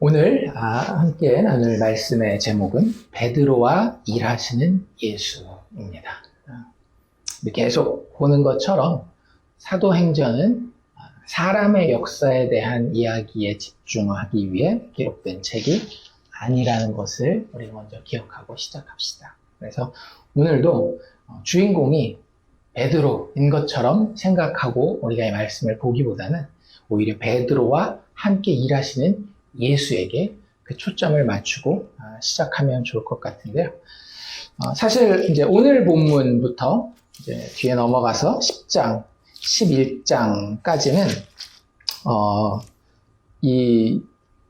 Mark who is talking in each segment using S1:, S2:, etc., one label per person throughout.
S1: 오늘 함께 나눌 말씀의 제목은 베드로와 일하시는 예수입니다. 계속 보는 것처럼 사도행전은 사람의 역사에 대한 이야기에 집중하기 위해 기록된 책이 아니라는 것을 우리 먼저 기억하고 시작합시다. 그래서 오늘도 주인공이 베드로인 것처럼 생각하고 우리가 이 말씀을 보기보다는 오히려 베드로와 함께 일하시는 예수에게 그 초점을 맞추고 시작하면 좋을 것 같은데요. 사실 이제 오늘 본문부터 이제 뒤에 넘어가서 10장, 11장까지는 이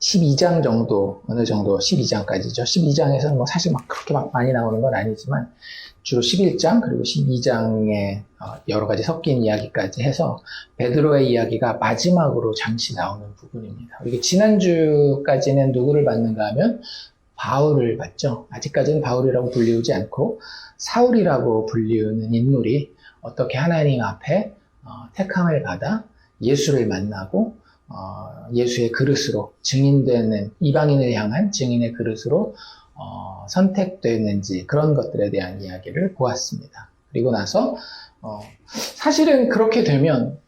S1: 12장 정도, 어느 정도 12장까지죠. 12장에서는 뭐 사실 그렇게 많이 나오는 건 아니지만 주로 11장 그리고 12장에 여러 가지 섞인 이야기까지 해서 베드로의 이야기가 마지막으로 잠시 나오는 부분입니다. 이게 지난주까지는 누구를 받는가 하면 바울을 받죠. 아직까지는 바울이라고 불리우지 않고 사울이라고 불리우는 인물이 어떻게 하나님 앞에 택함을 받아 예수를 만나고 예수의 그릇으로 증인되는 이방인을 향한 증인의 그릇으로 선택됐는지 그런 것들에 대한 이야기를 보았습니다. 그리고 나서 사실은 그렇게 되면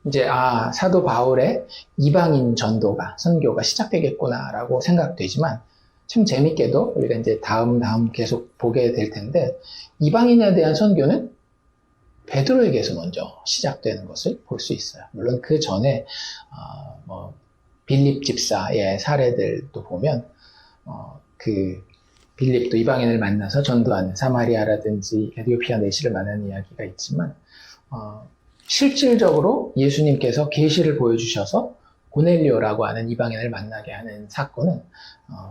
S1: 이제 사도 바울의 이방인 전도가 선교가 시작되겠구나라고 생각되지만 참 재밌게도 우리가 이제 다음 계속 보게 될 텐데 이방인에 대한 선교는 베드로에게서 먼저 시작되는 것을 볼 수 있어요. 물론 그 전에 빌립 집사의 사례들도 보면 그 빌립도 이방인을 만나서 전도하는 사마리아라든지 에디오피아 내시를 만나는 이야기가 있지만 실질적으로 예수님께서 계시를 보여주셔서 고넬료라고 하는 이방인을 만나게 하는 사건은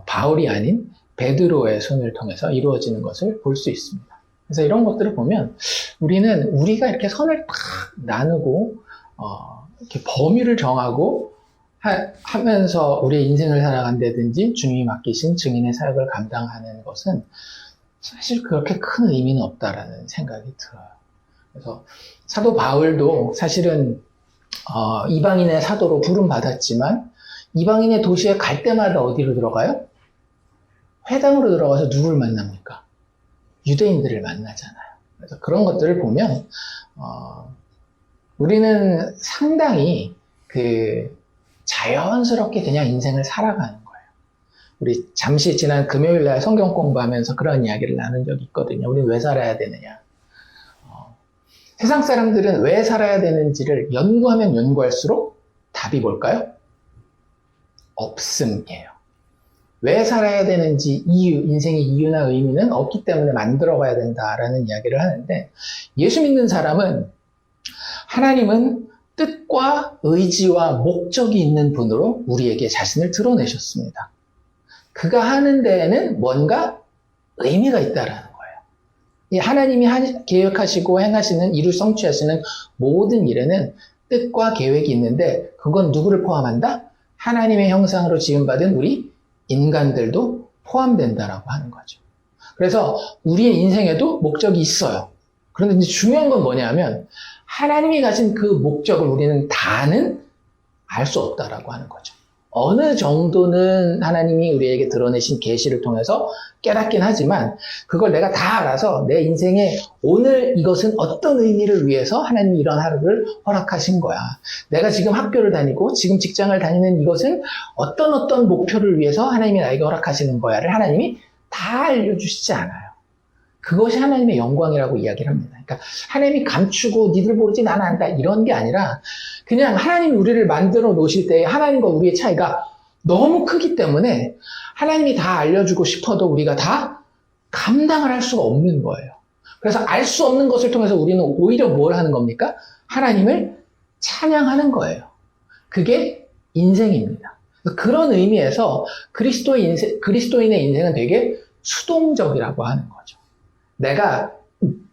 S1: 바울이 아닌 베드로의 손을 통해서 이루어지는 것을 볼 수 있습니다. 그래서 이런 것들을 보면 우리가 이렇게 선을 딱 나누고 이렇게 범위를 정하고 하면서 우리의 인생을 살아간다든지 주님이 맡기신 증인의 사역을 감당하는 것은 사실 그렇게 큰 의미는 없다라는 생각이 들어요. 그래서 사도 바울도 사실은 이방인의 사도로 부름받았지만 이방인의 도시에 갈 때마다 어디로 들어가요? 회당으로 들어가서 누굴 만납니까? 유대인들을 만나잖아요. 그래서 그런 것들을 보면 우리는 상당히 자연스럽게 그냥 인생을 살아가는 거예요. 우리 잠시 지난 금요일날 성경 공부하면서 그런 이야기를 나눈 적이 있거든요. 우리는 왜 살아야 되느냐. 세상 사람들은 왜 살아야 되는지를 연구하면 연구할수록 답이 뭘까요? 없음이에요. 왜 살아야 되는지 인생의 이유나 의미는 없기 때문에 만들어가야 된다라는 이야기를 하는데 예수 믿는 사람은 하나님은 뜻과 의지와 목적이 있는 분으로 우리에게 자신을 드러내셨습니다. 그가 하는 데에는 뭔가 의미가 있다라는 거예요. 이 하나님이 계획하시고 행하시는 일을 성취하시는 모든 일에는 뜻과 계획이 있는데 그건 누구를 포함한다? 하나님의 형상으로 지음받은 우리 인간들도 포함된다라고 하는 거죠. 그래서 우리의 인생에도 목적이 있어요. 그런데 이제 중요한 건 뭐냐면 하나님이 가진 그 목적을 우리는 다는 알 수 없다라고 하는 거죠. 어느 정도는 하나님이 우리에게 드러내신 계시를 통해서 깨닫긴 하지만 그걸 내가 다 알아서 내 인생에 오늘 이것은 어떤 의미를 위해서 하나님이 이런 하루를 허락하신 거야. 내가 지금 학교를 다니고 지금 직장을 다니는 이것은 어떤 목표를 위해서 하나님이 나에게 허락하시는 거야를 하나님이 다 알려주시지 않아요. 그것이 하나님의 영광이라고 이야기를 합니다. 그러니까 하나님이 감추고 니들 모르지 나는 안다 이런 게 아니라 그냥 하나님이 우리를 만들어 놓으실 때 하나님과 우리의 차이가 너무 크기 때문에 하나님이 다 알려주고 싶어도 우리가 다 감당을 할 수가 없는 거예요. 그래서 알 수 없는 것을 통해서 우리는 오히려 뭘 하는 겁니까? 하나님을 찬양하는 거예요. 그게 인생입니다. 그런 의미에서 그리스도인의 인생은 되게 수동적이라고 하는 거죠. 내가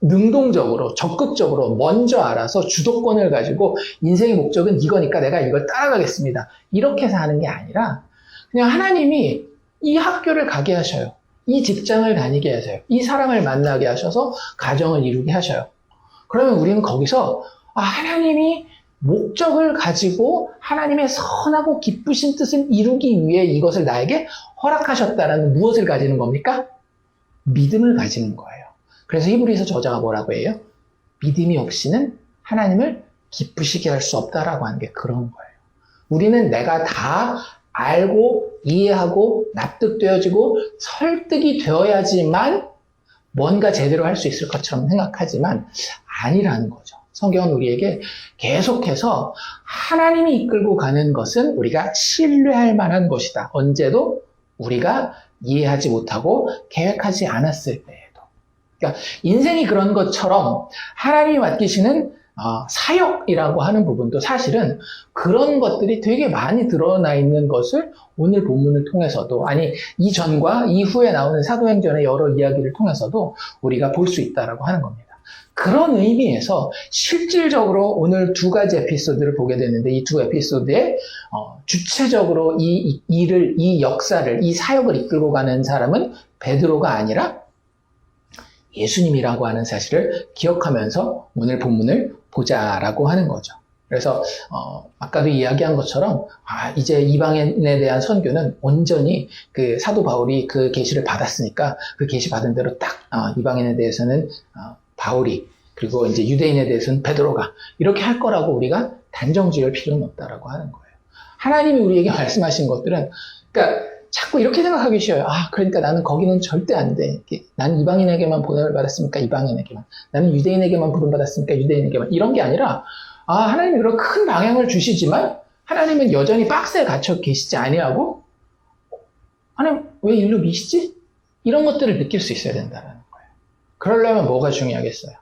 S1: 능동적으로, 적극적으로 먼저 알아서 주도권을 가지고 인생의 목적은 이거니까 내가 이걸 따라가겠습니다. 이렇게 사는 게 아니라 그냥 하나님이 이 학교를 가게 하셔요. 이 직장을 다니게 하세요. 이 사람을 만나게 하셔서 가정을 이루게 하셔요. 그러면 우리는 거기서 하나님이 목적을 가지고 하나님의 선하고 기쁘신 뜻을 이루기 위해 이것을 나에게 허락하셨다라는 무엇을 가지는 겁니까? 믿음을 가지는 거예요. 그래서 히브리서 저자가 뭐라고 해요? 믿음이 없이는 하나님을 기쁘시게 할 수 없다라고 하는 게 그런 거예요. 우리는 내가 다 알고 이해하고 납득되어지고 설득이 되어야지만 뭔가 제대로 할 수 있을 것처럼 생각하지만 아니라는 거죠. 성경은 우리에게 계속해서 하나님이 이끌고 가는 것은 우리가 신뢰할 만한 것이다. 언제도 우리가 이해하지 못하고 계획하지 않았을 때에도. 그러니까 인생이 그런 것처럼 하나님이 맡기시는 사역이라고 하는 부분도 사실은 그런 것들이 되게 많이 드러나 있는 것을 오늘 본문을 통해서도, 아니 이전과 이후에 나오는 사도행전의 여러 이야기를 통해서도 우리가 볼 수 있다라고 하는 겁니다. 그런 의미에서 실질적으로 오늘 두 가지 에피소드를 보게 되는데, 이 두 에피소드에 주체적으로 이 일을, 이 역사를, 이 사역을 이끌고 가는 사람은 베드로가 아니라 예수님이라고 하는 사실을 기억하면서 오늘 본문을 보자라고 하는 거죠. 그래서 아까도 이야기한 것처럼 이제 이방인에 대한 선교는 온전히 그 사도 바울이 그 계시를 받았으니까 그 계시 받은 대로 딱 이방인에 대해서는 바울이, 그리고 이제 유대인에 대해서는 베드로가 이렇게 할 거라고 우리가 단정 지을 필요는 없다라고 하는 거예요. 하나님이 우리에게 말씀하신 것들은, 그러니까 자꾸 이렇게 생각하기 쉬워요. 그러니까 나는 거기는 절대 안 돼. 나는 이방인에게만 보냄을 받았으니까 이방인에게만, 나는 유대인에게만 부름 받았으니까 유대인에게만, 이런 게 아니라 하나님이 그런 큰 방향을 주시지만 하나님은 여전히 박스에 갇혀 계시지 아니하고, 하나님 왜 일로 미시지? 이런 것들을 느낄 수 있어야 된다는 거예요. 그러려면 뭐가 중요하겠어요?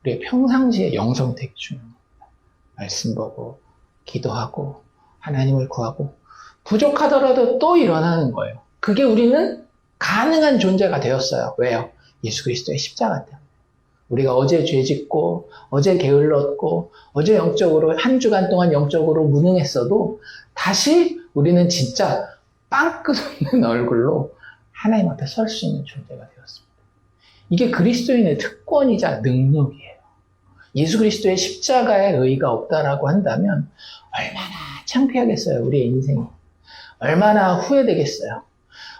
S1: 우리의 평상시의 영성이 되게 중요한 겁니다. 말씀 보고 기도하고 하나님을 구하고 부족하더라도 또 일어나는 거예요. 그게 우리는 가능한 존재가 되었어요. 왜요? 예수 그리스도의 십자가 때문에. 우리가 어제 죄짓고 어제 게을렀고 어제 영적으로 한 주간 동안 영적으로 무능했어도 다시 우리는 진짜 빵끝 없는 얼굴로 하나님 앞에 설 수 있는 존재가 되었습니다. 이게 그리스도인의 특권이자 능력이에요. 예수 그리스도의 십자가의 의의가 없다라고 한다면 얼마나 창피하겠어요, 우리의 인생이. 얼마나 후회되겠어요.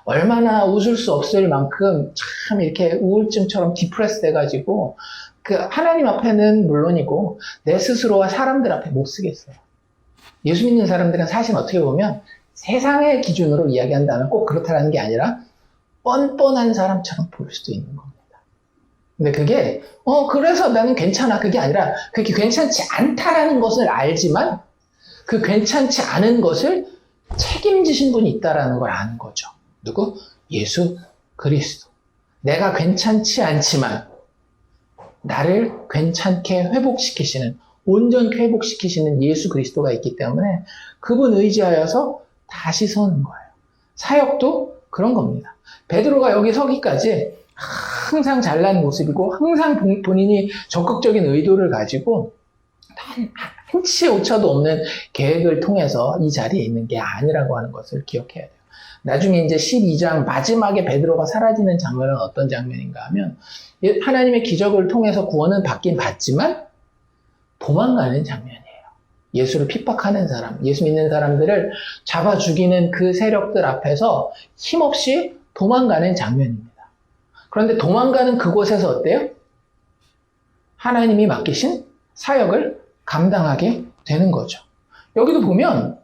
S1: 얼마나 웃을 수 없을 만큼 참 이렇게 우울증처럼 디프레스 돼가지고 그 하나님 앞에는 물론이고 내 스스로와 사람들 앞에 못 쓰겠어요. 예수 믿는 사람들은 사실 어떻게 보면 세상의 기준으로 이야기한다면 꼭 그렇다는 게 아니라 뻔뻔한 사람처럼 볼 수도 있는 겁니다. 근데 그게 그래서 나는 괜찮아, 그게 아니라 그게 괜찮지 않다라는 것을 알지만 그 괜찮지 않은 것을 책임지신 분이 있다라는 걸 아는 거죠. 누구? 예수 그리스도. 내가 괜찮지 않지만 나를 괜찮게 회복시키시는, 온전히 회복시키시는 예수 그리스도가 있기 때문에 그분 의지하여서 다시 서는 거예요. 사역도 그런 겁니다. 베드로가 여기 서기까지 항상 잘난 모습이고 항상 본인이 적극적인 의도를 가지고 한치의 오차도 없는 계획을 통해서 이 자리에 있는 게 아니라고 하는 것을 기억해야 돼요. 나중에 이제 12장 마지막에 베드로가 사라지는 장면은 어떤 장면인가 하면 하나님의 기적을 통해서 구원은 받긴 받지만 도망가는 장면이에요. 예수를 핍박하는 사람, 예수 믿는 사람들을 잡아 죽이는 그 세력들 앞에서 힘없이 도망가는 장면입니다. 그런데 도망가는 그곳에서 어때요? 하나님이 맡기신 사역을 감당하게 되는 거죠. 여기도 보면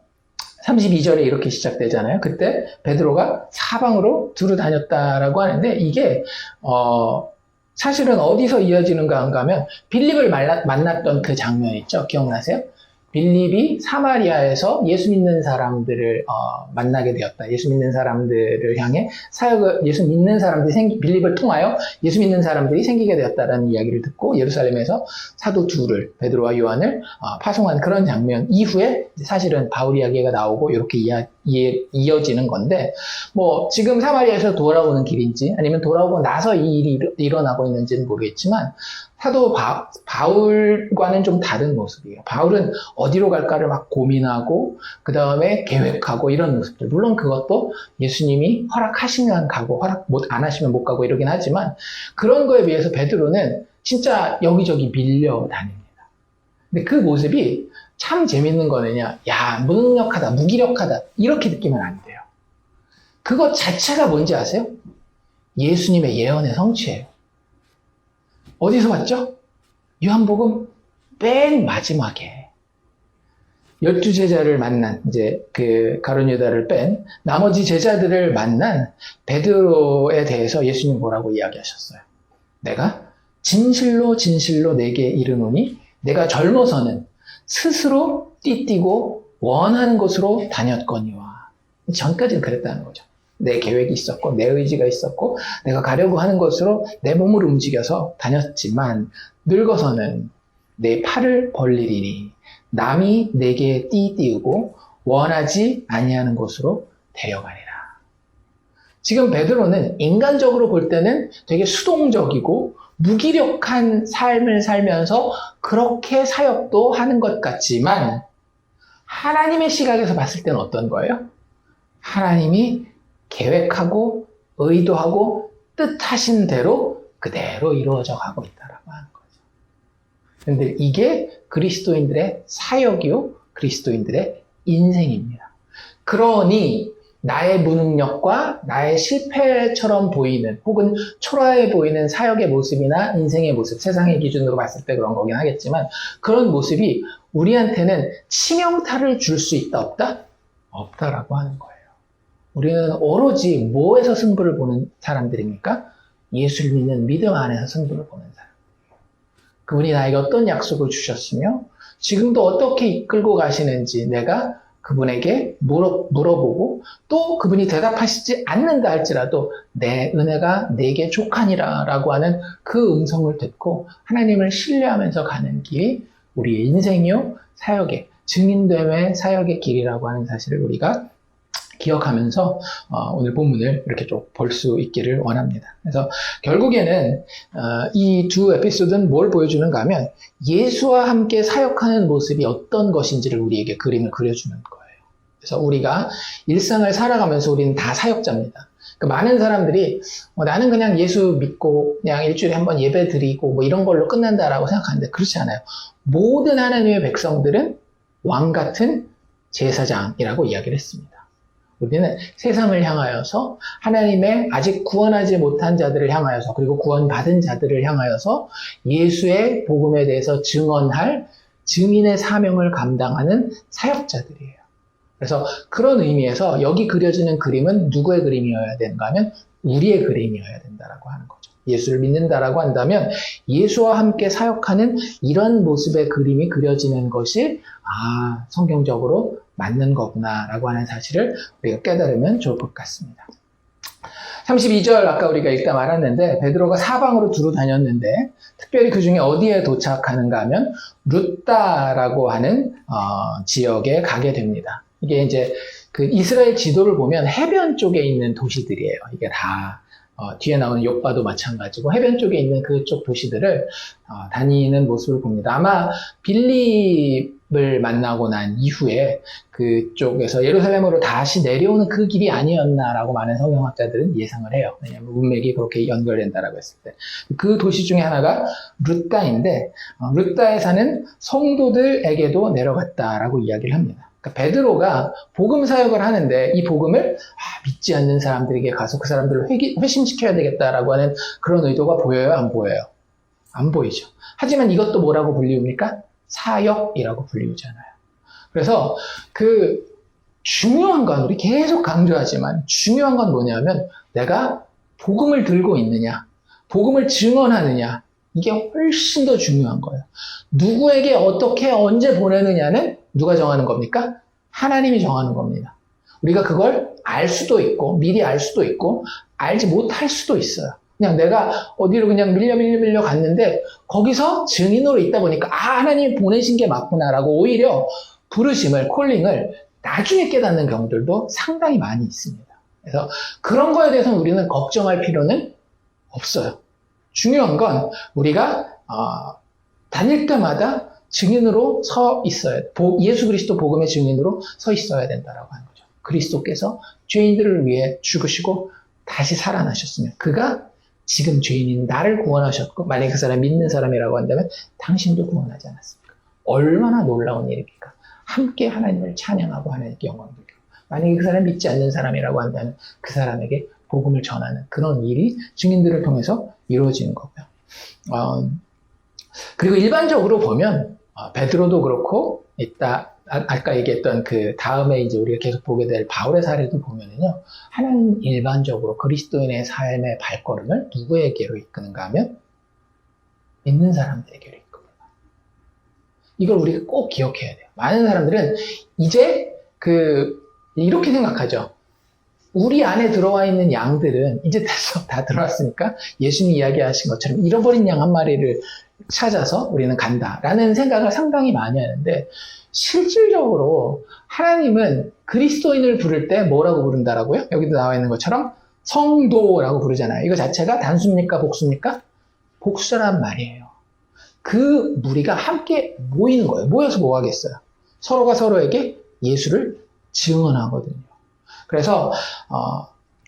S1: 32절에 이렇게 시작되잖아요. 그때 베드로가 사방으로 두루 다녔다라고 하는데 이게 사실은 어디서 이어지는가 하면 빌립을 만났던 그 장면 있죠. 기억나세요? 빌립이 사마리아에서 예수 믿는 사람들을 만나게 되었다. 예수 믿는 사람들을 향해 사역을, 예수 믿는 사람들이 빌립을 통하여 예수 믿는 사람들이 생기게 되었다라는 이야기를 듣고 예루살렘에서 사도 둘을, 베드로와 요한을 파송한 그런 장면 이후에 사실은 바울 이야기가 나오고 이렇게 이어지는 건데, 뭐 지금 사마리아에서 돌아오는 길인지 아니면 돌아오고 나서 이 일이 일어나고 있는지는 모르겠지만 사도 바울과는 좀 다른 모습이에요. 바울은 어디로 갈까를 막 고민하고 그 다음에 계획하고 이런 모습들. 물론 그것도 예수님이 허락하시면 가고 허락 안 하시면 못 가고 이러긴 하지만 그런 거에 비해서 베드로는 진짜 여기저기 밀려 다닙니다. 근데 그 모습이 참 재밌는 거는요, 야, 무능력하다, 무기력하다, 이렇게 느끼면 안 돼요. 그것 자체가 뭔지 아세요? 예수님의 예언의 성취예요. 어디서 봤죠? 요한복음 맨 마지막에 12제자를 만난, 이제 그 가룟 유다를 뺀 나머지 제자들을 만난 베드로에 대해서 예수님 뭐라고 이야기하셨어요? 내가 진실로 진실로 내게 이르노니 내가 젊어서는 스스로 띠띠고 원하는 곳으로 다녔거니와. 전까지는 그랬다는 거죠. 내 계획이 있었고 내 의지가 있었고 내가 가려고 하는 곳으로 내 몸을 움직여서 다녔지만 늙어서는 내 팔을 벌리리니 남이 내게 띠띠우고 원하지 아니하는 곳으로 데려가리라. 지금 베드로는 인간적으로 볼 때는 되게 수동적이고 무기력한 삶을 살면서 그렇게 사역도 하는 것 같지만 하나님의 시각에서 봤을 때는 어떤 거예요? 하나님이 계획하고 의도하고 뜻하신 대로 그대로 이루어져 가고 있다라고 하는 거죠. 그런데 이게 그리스도인들의 사역이요, 그리스도인들의 인생입니다. 그러니 나의 무능력과 나의 실패처럼 보이는 혹은 초라해 보이는 사역의 모습이나 인생의 모습, 세상의 기준으로 봤을 때 그런 거긴 하겠지만 그런 모습이 우리한테는 치명타를 줄 수 있다 없다? 없다라고 하는 거예요. 우리는 오로지 뭐에서 승부를 보는 사람들입니까? 예수를 믿는 믿음 안에서 승부를 보는 사람. 그분이 나에게 어떤 약속을 주셨으며 지금도 어떻게 이끌고 가시는지 내가 그분에게 물어보고 또 그분이 대답하시지 않는다 할지라도 내 은혜가 내게 족하니라 라고 하는 그 음성을 듣고 하나님을 신뢰하면서 가는 길이 우리의 인생이요 사역의 증인됨의 사역의 길이라고 하는 사실을 우리가 기억하면서 오늘 본문을 이렇게 좀 볼 수 있기를 원합니다. 그래서 결국에는 이 두 에피소드는 뭘 보여주는가 하면 예수와 함께 사역하는 모습이 어떤 것인지를 우리에게 그림을 그려주는 거예요. 그래서 우리가 일상을 살아가면서 우리는 다 사역자입니다. 많은 사람들이 나는 그냥 예수 믿고 그냥 일주일에 한번 예배 드리고 뭐 이런 걸로 끝난다라고 생각하는데 그렇지 않아요. 모든 하나님의 백성들은 왕 같은 제사장이라고 이야기를 했습니다. 우리는 세상을 향하여서 하나님의 아직 구원하지 못한 자들을 향하여서 그리고 구원받은 자들을 향하여서 예수의 복음에 대해서 증언할 증인의 사명을 감당하는 사역자들이에요. 그래서 그런 의미에서 여기 그려지는 그림은 누구의 그림이어야 되는가 하면 우리의 그림이어야 된다라고 하는 거죠. 예수를 믿는다라고 한다면 예수와 함께 사역하는 이런 모습의 그림이 그려지는 것이 성경적으로 맞는 거구나라고 하는 사실을 우리가 깨달으면 좋을 것 같습니다. 32절 아까 우리가 읽다 말았는데 베드로가 사방으로 두루 다녔는데 특별히 그 중에 어디에 도착하는가 하면 룻다라고 하는 지역에 가게 됩니다. 이게 이제 그 이스라엘 지도를 보면 해변 쪽에 있는 도시들이에요. 이게 다 뒤에 나오는 욥바도 마찬가지고 해변 쪽에 있는 그쪽 도시들을 다니는 모습을 봅니다. 아마 빌립을 만나고 난 이후에 그쪽에서 예루살렘으로 다시 내려오는 그 길이 아니었나라고 많은 성경학자들은 예상을 해요. 왜냐하면 문맥이 그렇게 연결된다라고 했을 때. 그 도시 중에 하나가 룻다인데 룻다에 사는 성도들에게도 내려갔다라고 이야기를 합니다. 그러니까 베드로가 복음 사역을 하는데 이 복음을 믿지 않는 사람들에게 가서 그 사람들을 회심시켜야 되겠다라고 하는 그런 의도가 보여요? 안 보여요? 안 보이죠. 하지만 이것도 뭐라고 불리웁니까? 사역이라고 불리우잖아요. 그래서 그 중요한 건 우리 계속 강조하지만 중요한 건 뭐냐면 내가 복음을 들고 있느냐, 복음을 증언하느냐 이게 훨씬 더 중요한 거예요. 누구에게 어떻게 언제 보내느냐는 누가 정하는 겁니까? 하나님이 정하는 겁니다. 우리가 그걸 알 수도 있고 미리 알 수도 있고 알지 못할 수도 있어요. 그냥 내가 어디로 그냥 밀려 갔는데 거기서 증인으로 있다 보니까 하나님이 보내신 게 맞구나라고 오히려 부르심을 콜링을 나중에 깨닫는 경우들도 상당히 많이 있습니다. 그래서 그런 거에 대해서는 우리는 걱정할 필요는 없어요. 중요한 건 우리가 다닐 때마다 증인으로 서 있어야, 예수 그리스도 복음의 증인으로 서 있어야 된다라고 하는 거죠. 그리스도께서 죄인들을 위해 죽으시고 다시 살아나셨으면 그가 지금 죄인인 나를 구원하셨고 만약에 그 사람이 믿는 사람이라고 한다면 당신도 구원하지 않았습니까? 얼마나 놀라운 일입니까? 함께 하나님을 찬양하고 하나님께 영광 돌리고, 만약에 그 사람이 믿지 않는 사람이라고 한다면 그 사람에게 복음을 전하는 그런 일이 증인들을 통해서 이루어지는 거고요. 그리고 일반적으로 보면 베드로도 그렇고 아까 얘기했던 그 다음에 이제 우리가 계속 보게 될 바울의 사례도 보면은요, 하나님 일반적으로 그리스도인의 삶의 발걸음을 누구에게로 이끄는가 하면 믿는 사람들에게로 이끌어요. 이걸 우리가 꼭 기억해야 돼요. 많은 사람들은 이제 이렇게 생각하죠. 우리 안에 들어와 있는 양들은 이제 됐어. 다 들어왔으니까 예수님이 이야기하신 것처럼 잃어버린 양 한 마리를 찾아서 우리는 간다라는 생각을 상당히 많이 하는데, 실질적으로 하나님은 그리스도인을 부를 때 뭐라고 부른다라고요? 여기도 나와 있는 것처럼 성도라고 부르잖아요. 이거 자체가 단수입니까? 복수입니까? 복수란 말이에요. 그 무리가 함께 모이는 거예요. 모여서 뭐 하겠어요? 서로가 서로에게 예수를 증언하거든요. 그래서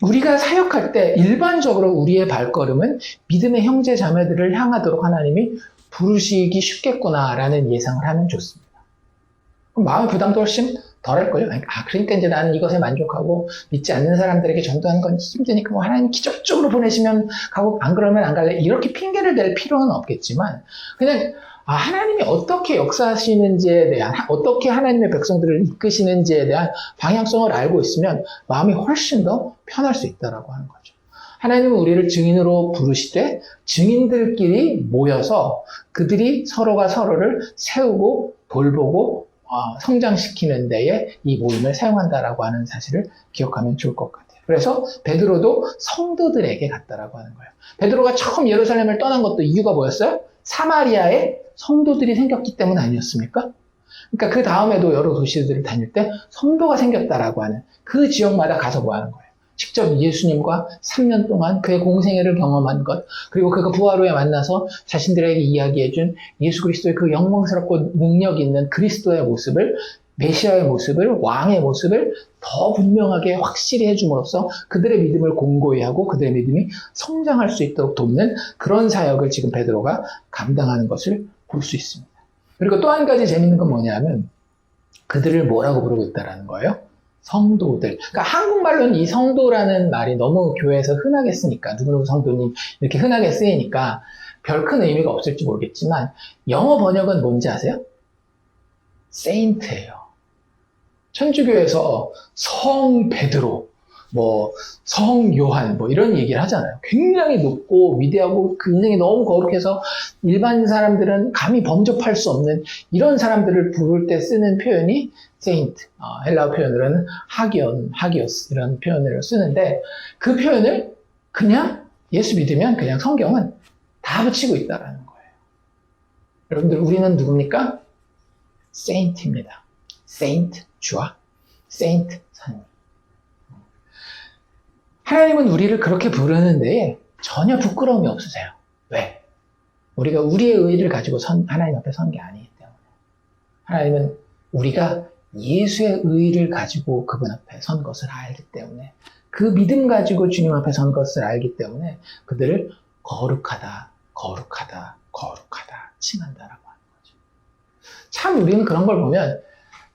S1: 우리가 사역할 때 일반적으로 우리의 발걸음은 믿음의 형제 자매들을 향하도록 하나님이 부르시기 쉽겠구나라는 예상을 하면 좋습니다. 그럼 마음의 부담도 훨씬 덜할걸요. 그러니까 이제 나는 이것에 만족하고 믿지 않는 사람들에게 전도하는 건 힘드니까 뭐 하나님 기적적으로 보내시면 가고 안 그러면 안 갈래, 이렇게 핑계를 댈 필요는 없겠지만, 그냥 하나님이 어떻게 역사하시는지에 대한, 어떻게 하나님의 백성들을 이끄시는지에 대한 방향성을 알고 있으면 마음이 훨씬 더 편할 수 있다라고 하는 거죠. 하나님은 우리를 증인으로 부르시되 증인들끼리 모여서 그들이 서로가 서로를 세우고 돌보고 성장시키는 데에 이 모임을 사용한다라고 하는 사실을 기억하면 좋을 것 같아요. 그래서 베드로도 성도들에게 갔다라고 하는 거예요. 베드로가 처음 예루살렘을 떠난 것도 이유가 뭐였어요? 사마리아에 성도들이 생겼기 때문 아니었습니까? 그러니까 그 다음에도 여러 도시들을 다닐 때 성도가 생겼다라고 하는, 그 지역마다 가서 뭐 하는 거예요? 직접 예수님과 3년 동안 그의 공생애를 경험한 것, 그리고 그가 부활 후에 만나서 자신들에게 이야기해준 예수 그리스도의 그 영광스럽고 능력 있는 그리스도의 모습을, 메시아의 모습을, 왕의 모습을 더 분명하게 확실히 해줌으로써 그들의 믿음을 공고히 하고 그들의 믿음이 성장할 수 있도록 돕는 그런 사역을 지금 베드로가 감당하는 것을 볼 수 있습니다. 그리고 또 한 가지 재밌는 건 뭐냐면 그들을 뭐라고 부르고 있다라는 거예요? 성도들. 그러니까 한국말로는 이 성도라는 말이 너무 교회에서 흔하게 쓰니까, 누구누구 성도님 이렇게 흔하게 쓰이니까 별 큰 의미가 없을지 모르겠지만, 영어 번역은 뭔지 아세요? 세인트예요. 천주교에서 성 베드로, 성 요한, 이런 얘기를 하잖아요. 굉장히 높고 위대하고 그 인생이 너무 거룩해서 일반 사람들은 감히 범접할 수 없는 이런 사람들을 부를 때 쓰는 표현이 세인트, 헬라어 표현으로는 하기오스 이런 표현을 쓰는데, 그 표현을 그냥 예수 믿으면 그냥 성경은 다 붙이고 있다라는 거예요. 여러분들, 우리는 누굽니까? 세인트입니다. 세인트 주와 세인트 선. 하나님은 우리를 그렇게 부르는데 전혀 부끄러움이 없으세요. 왜? 우리가 우리의 의의를 가지고 하나님 앞에 선 게 아니기 때문에. 하나님은 우리가 예수의 의의를 가지고 그분 앞에 선 것을 알기 때문에, 그 믿음 가지고 주님 앞에 선 것을 알기 때문에 그들을 거룩하다, 거룩하다, 거룩하다 칭한다라고 하는 거죠. 참 우리는 그런 걸 보면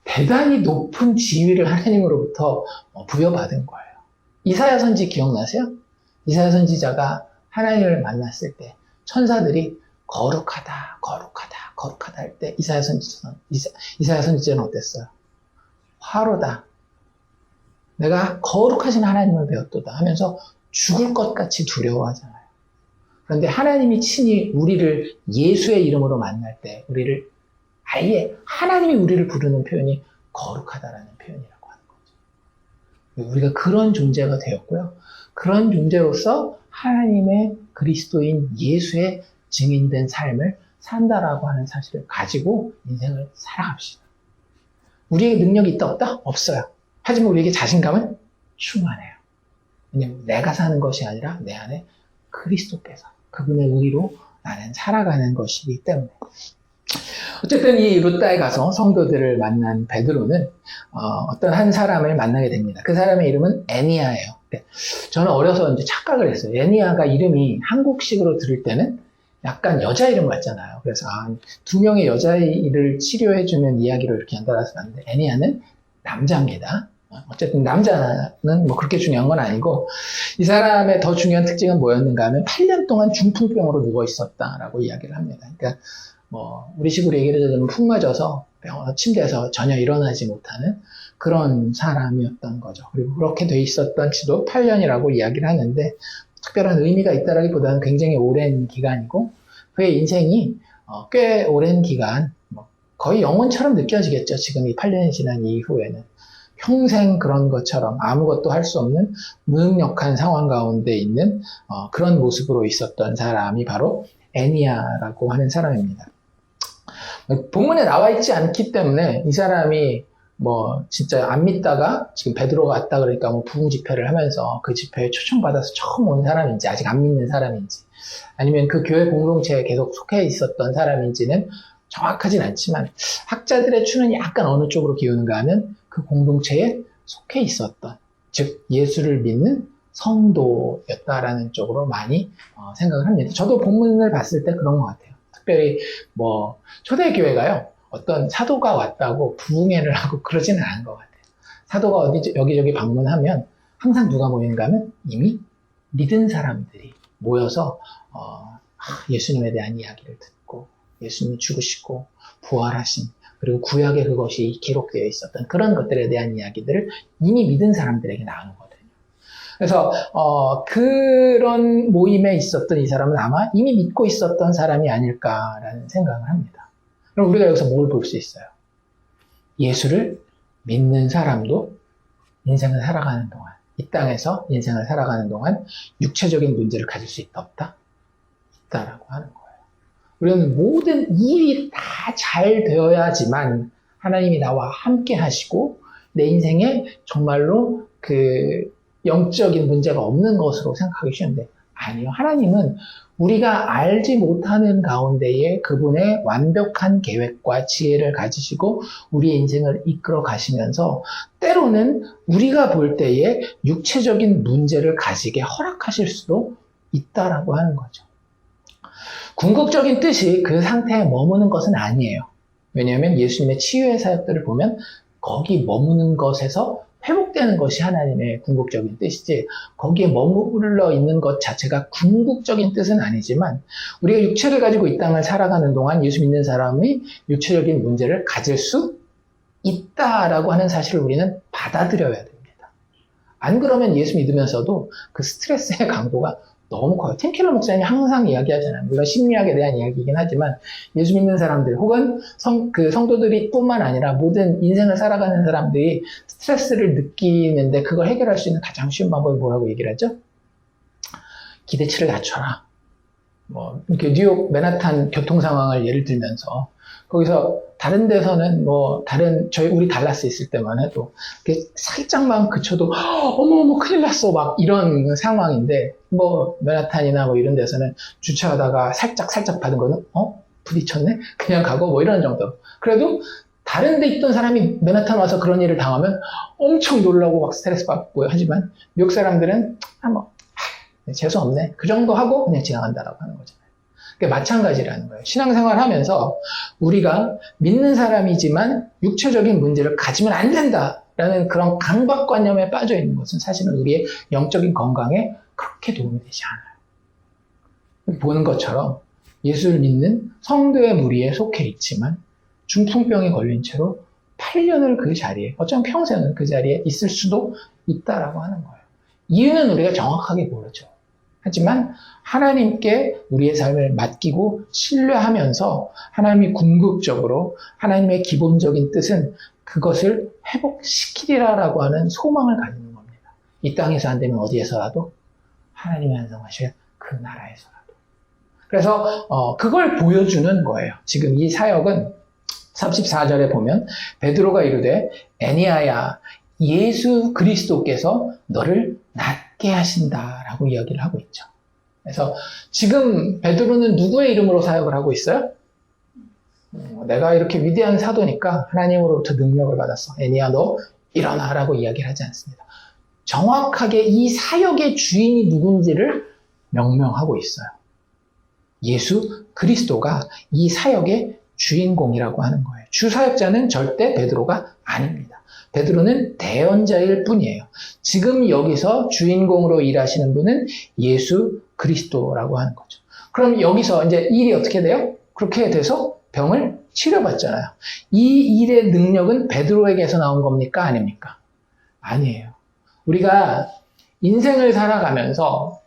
S1: 대단히 높은 지위를 하나님으로부터 부여받은 거예요. 이사야 선지 기억나세요? 이사야 선지자가 하나님을 만났을 때 천사들이 거룩하다, 거룩하다, 거룩하다 할 때 이사야 선지자는 어땠어요? 화로다. 내가 거룩하신 하나님을 배웠도다 하면서 죽을 것 같이 두려워하잖아요. 그런데 하나님이 친히 우리를 예수의 이름으로 만날 때 우리를 아예 하나님이 우리를 부르는 표현이 거룩하다라는 표현이라고 하는 거죠. 우리가 그런 존재가 되었고요. 그런 존재로서 하나님의 그리스도인 예수의 증인된 삶을 산다라고 하는 사실을 가지고 인생을 살아갑시다. 우리에게 능력이 있다 없다? 없어요. 하지만 우리에게 자신감은 충만해요. 왜냐하면 내가 사는 것이 아니라 내 안에 그리스도께서, 그분의 의로 나는 살아가는 것이기 때문에. 어쨌든 이 루다에 가서 성도들을 만난 베드로는 어떤 한 사람을 만나게 됩니다. 그 사람의 이름은 애니아예요. 저는 어려서 이제 착각을 했어요. 애니아가 이름이 한국식으로 들을 때는 약간 여자 이름 같잖아요. 그래서 두 명의 여자아이를 치료해주는 이야기로 이렇게 연달아서 봤는데 애니아는 남자입니다. 어쨌든 남자는 뭐 그렇게 중요한 건 아니고 이 사람의 더 중요한 특징은 뭐였는가 하면 8년 동안 중풍병으로 누워 있었다라고 이야기를 합니다. 그러니까 뭐 우리식으로 얘기를 하자면 푹 맞아서 침대에서 전혀 일어나지 못하는 그런 사람이었던 거죠. 그리고 그렇게 돼 있었던 지도 8년이라고 이야기를 하는데 특별한 의미가 있다라기보다는 굉장히 오랜 기간이고 그의 인생이 꽤 오랜 기간 거의 영혼처럼 느껴지겠죠. 지금 이 8년이 지난 이후에는 평생 그런 것처럼 아무것도 할 수 없는 무능력한 상황 가운데 있는 그런 모습으로 있었던 사람이 바로 애니아라고 하는 사람입니다. 본문에 나와 있지 않기 때문에 이 사람이 뭐 진짜 안 믿다가 지금 베드로가 왔다 그러니까 뭐 부흥 집회를 하면서 그 집회에 초청받아서 처음 온 사람인지 아직 안 믿는 사람인지 아니면 그 교회 공동체에 계속 속해 있었던 사람인지는 정확하진 않지만 학자들의 추는 약간 어느 쪽으로 기우는가 하면 그 공동체에 속해 있었던 즉 예수를 믿는 성도였다라는 쪽으로 많이 생각을 합니다. 저도 본문을 봤을 때 그런 것 같아요. 특별히 뭐 초대교회가요 어떤 사도가 왔다고 부흥회를 하고 그러지는 않은 것 같아요. 사도가 여기저기 방문하면 항상 누가 모이는가 하면 이미 믿은 사람들이 모여서 예수님에 대한 이야기를 듣고 예수님이 죽으시고 부활하신 그리고 구약에 그것이 기록되어 있었던 그런 것들에 대한 이야기들을 이미 믿은 사람들에게 나누거든요. 그래서 그런 모임에 있었던 이 사람은 아마 이미 믿고 있었던 사람이 아닐까라는 생각을 합니다. 그럼 우리가 여기서 뭘 볼 수 있어요? 예수를 믿는 사람도 인생을 살아가는 동안, 이 땅에서 인생을 살아가는 동안 육체적인 문제를 가질 수 있다, 없다? 있다라고 하는 거예요. 우리는 모든 일이 다 잘 되어야지만 하나님이 나와 함께 하시고 내 인생에 정말로 그 영적인 문제가 없는 것으로 생각하기 쉬운데 아니요. 하나님은 우리가 알지 못하는 가운데에 그분의 완벽한 계획과 지혜를 가지시고 우리의 인생을 이끌어 가시면서 때로는 우리가 볼 때에 육체적인 문제를 가지게 허락하실 수도 있다라고 하는 거죠. 궁극적인 뜻이 그 상태에 머무는 것은 아니에요. 왜냐하면 예수님의 치유의 사역들을 보면 거기 머무는 것에서 회복되는 것이 하나님의 궁극적인 뜻이지 거기에 머물러 있는 것 자체가 궁극적인 뜻은 아니지만 우리가 육체를 가지고 이 땅을 살아가는 동안 예수 믿는 사람이 육체적인 문제를 가질 수 있다라고 하는 사실을 우리는 받아들여야 됩니다. 안 그러면 예수 믿으면서도 그 스트레스의 강도가 너무 커요. 팀 켈러 목사님이 항상 이야기하잖아요. 물론 심리학에 대한 이야기이긴 하지만 예수 믿는 사람들 혹은 성도들이 뿐만 아니라 모든 인생을 살아가는 사람들이 스트레스를 느끼는데 그걸 해결할 수 있는 가장 쉬운 방법이 뭐라고 얘기를 하죠? 기대치를 낮춰라. 뭐 이렇게 뉴욕 맨하탄 교통 상황을 예를 들면서 거기서 다른 데서는 뭐 우리 달라스 있을 때만 해도 살짝만 그쳐도 어머 큰일 났어 막 이런 상황인데 뭐 맨하탄이나 뭐 이런 데서는 주차하다가 살짝 받은 거는 부딪혔네 그냥 가고 뭐 이런 정도. 그래도 다른 데 있던 사람이 맨하탄 와서 그런 일을 당하면 엄청 놀라고 막 스트레스 받고 하지만 뉴욕 사람들은 재수 없네 그 정도 하고 그냥 지나간다라고 하는 거죠. 마찬가지라는 거예요. 신앙생활 하면서 우리가 믿는 사람이지만 육체적인 문제를 가지면 안 된다라는 그런 강박관념에 빠져 있는 것은 사실은 우리의 영적인 건강에 그렇게 도움이 되지 않아요. 보는 것처럼 예수를 믿는 성도의 무리에 속해 있지만 중풍병에 걸린 채로 8년을 그 자리에, 어쩌면 평생을 그 자리에 있을 수도 있다라고 하는 거예요. 이유는 우리가 정확하게 모르죠. 하지만 하나님께 우리의 삶을 맡기고 신뢰하면서 하나님이 궁극적으로 하나님의 기본적인 뜻은 그것을 회복시키리라라고 하는 소망을 가지는 겁니다. 이 땅에서 안 되면 어디에서라도 하나님이 완성하실 그 나라에서라도. 그래서 그걸 보여주는 거예요. 지금 이 사역은 34절에 보면 베드로가 이르되 애니아야 예수 그리스도께서 너를 낫게 하신다라고 이야기를 하고 있죠. 그래서 지금 베드로는 누구의 이름으로 사역을 하고 있어요? 내가 이렇게 위대한 사도니까 하나님으로부터 능력을 받았어. 애니야 너 일어나라고 이야기를 하지 않습니다. 정확하게 이 사역의 주인이 누군지를 명명하고 있어요. 예수 그리스도가 이 사역의 주인공이라고 하는 거예요. 주사역자는 절대 베드로가 아닙니다. 베드로는 대언자일 뿐이에요. 지금 여기서 주인공으로 일하시는 분은 예수 그리스도라고 하는 거죠. 그럼 여기서 이제 일이 어떻게 돼요? 그렇게 돼서 병을 치료받잖아요. 이 일의 능력은 베드로에게서 나온 겁니까? 아닙니까? 아니에요. 우리가 인생을 살아가면서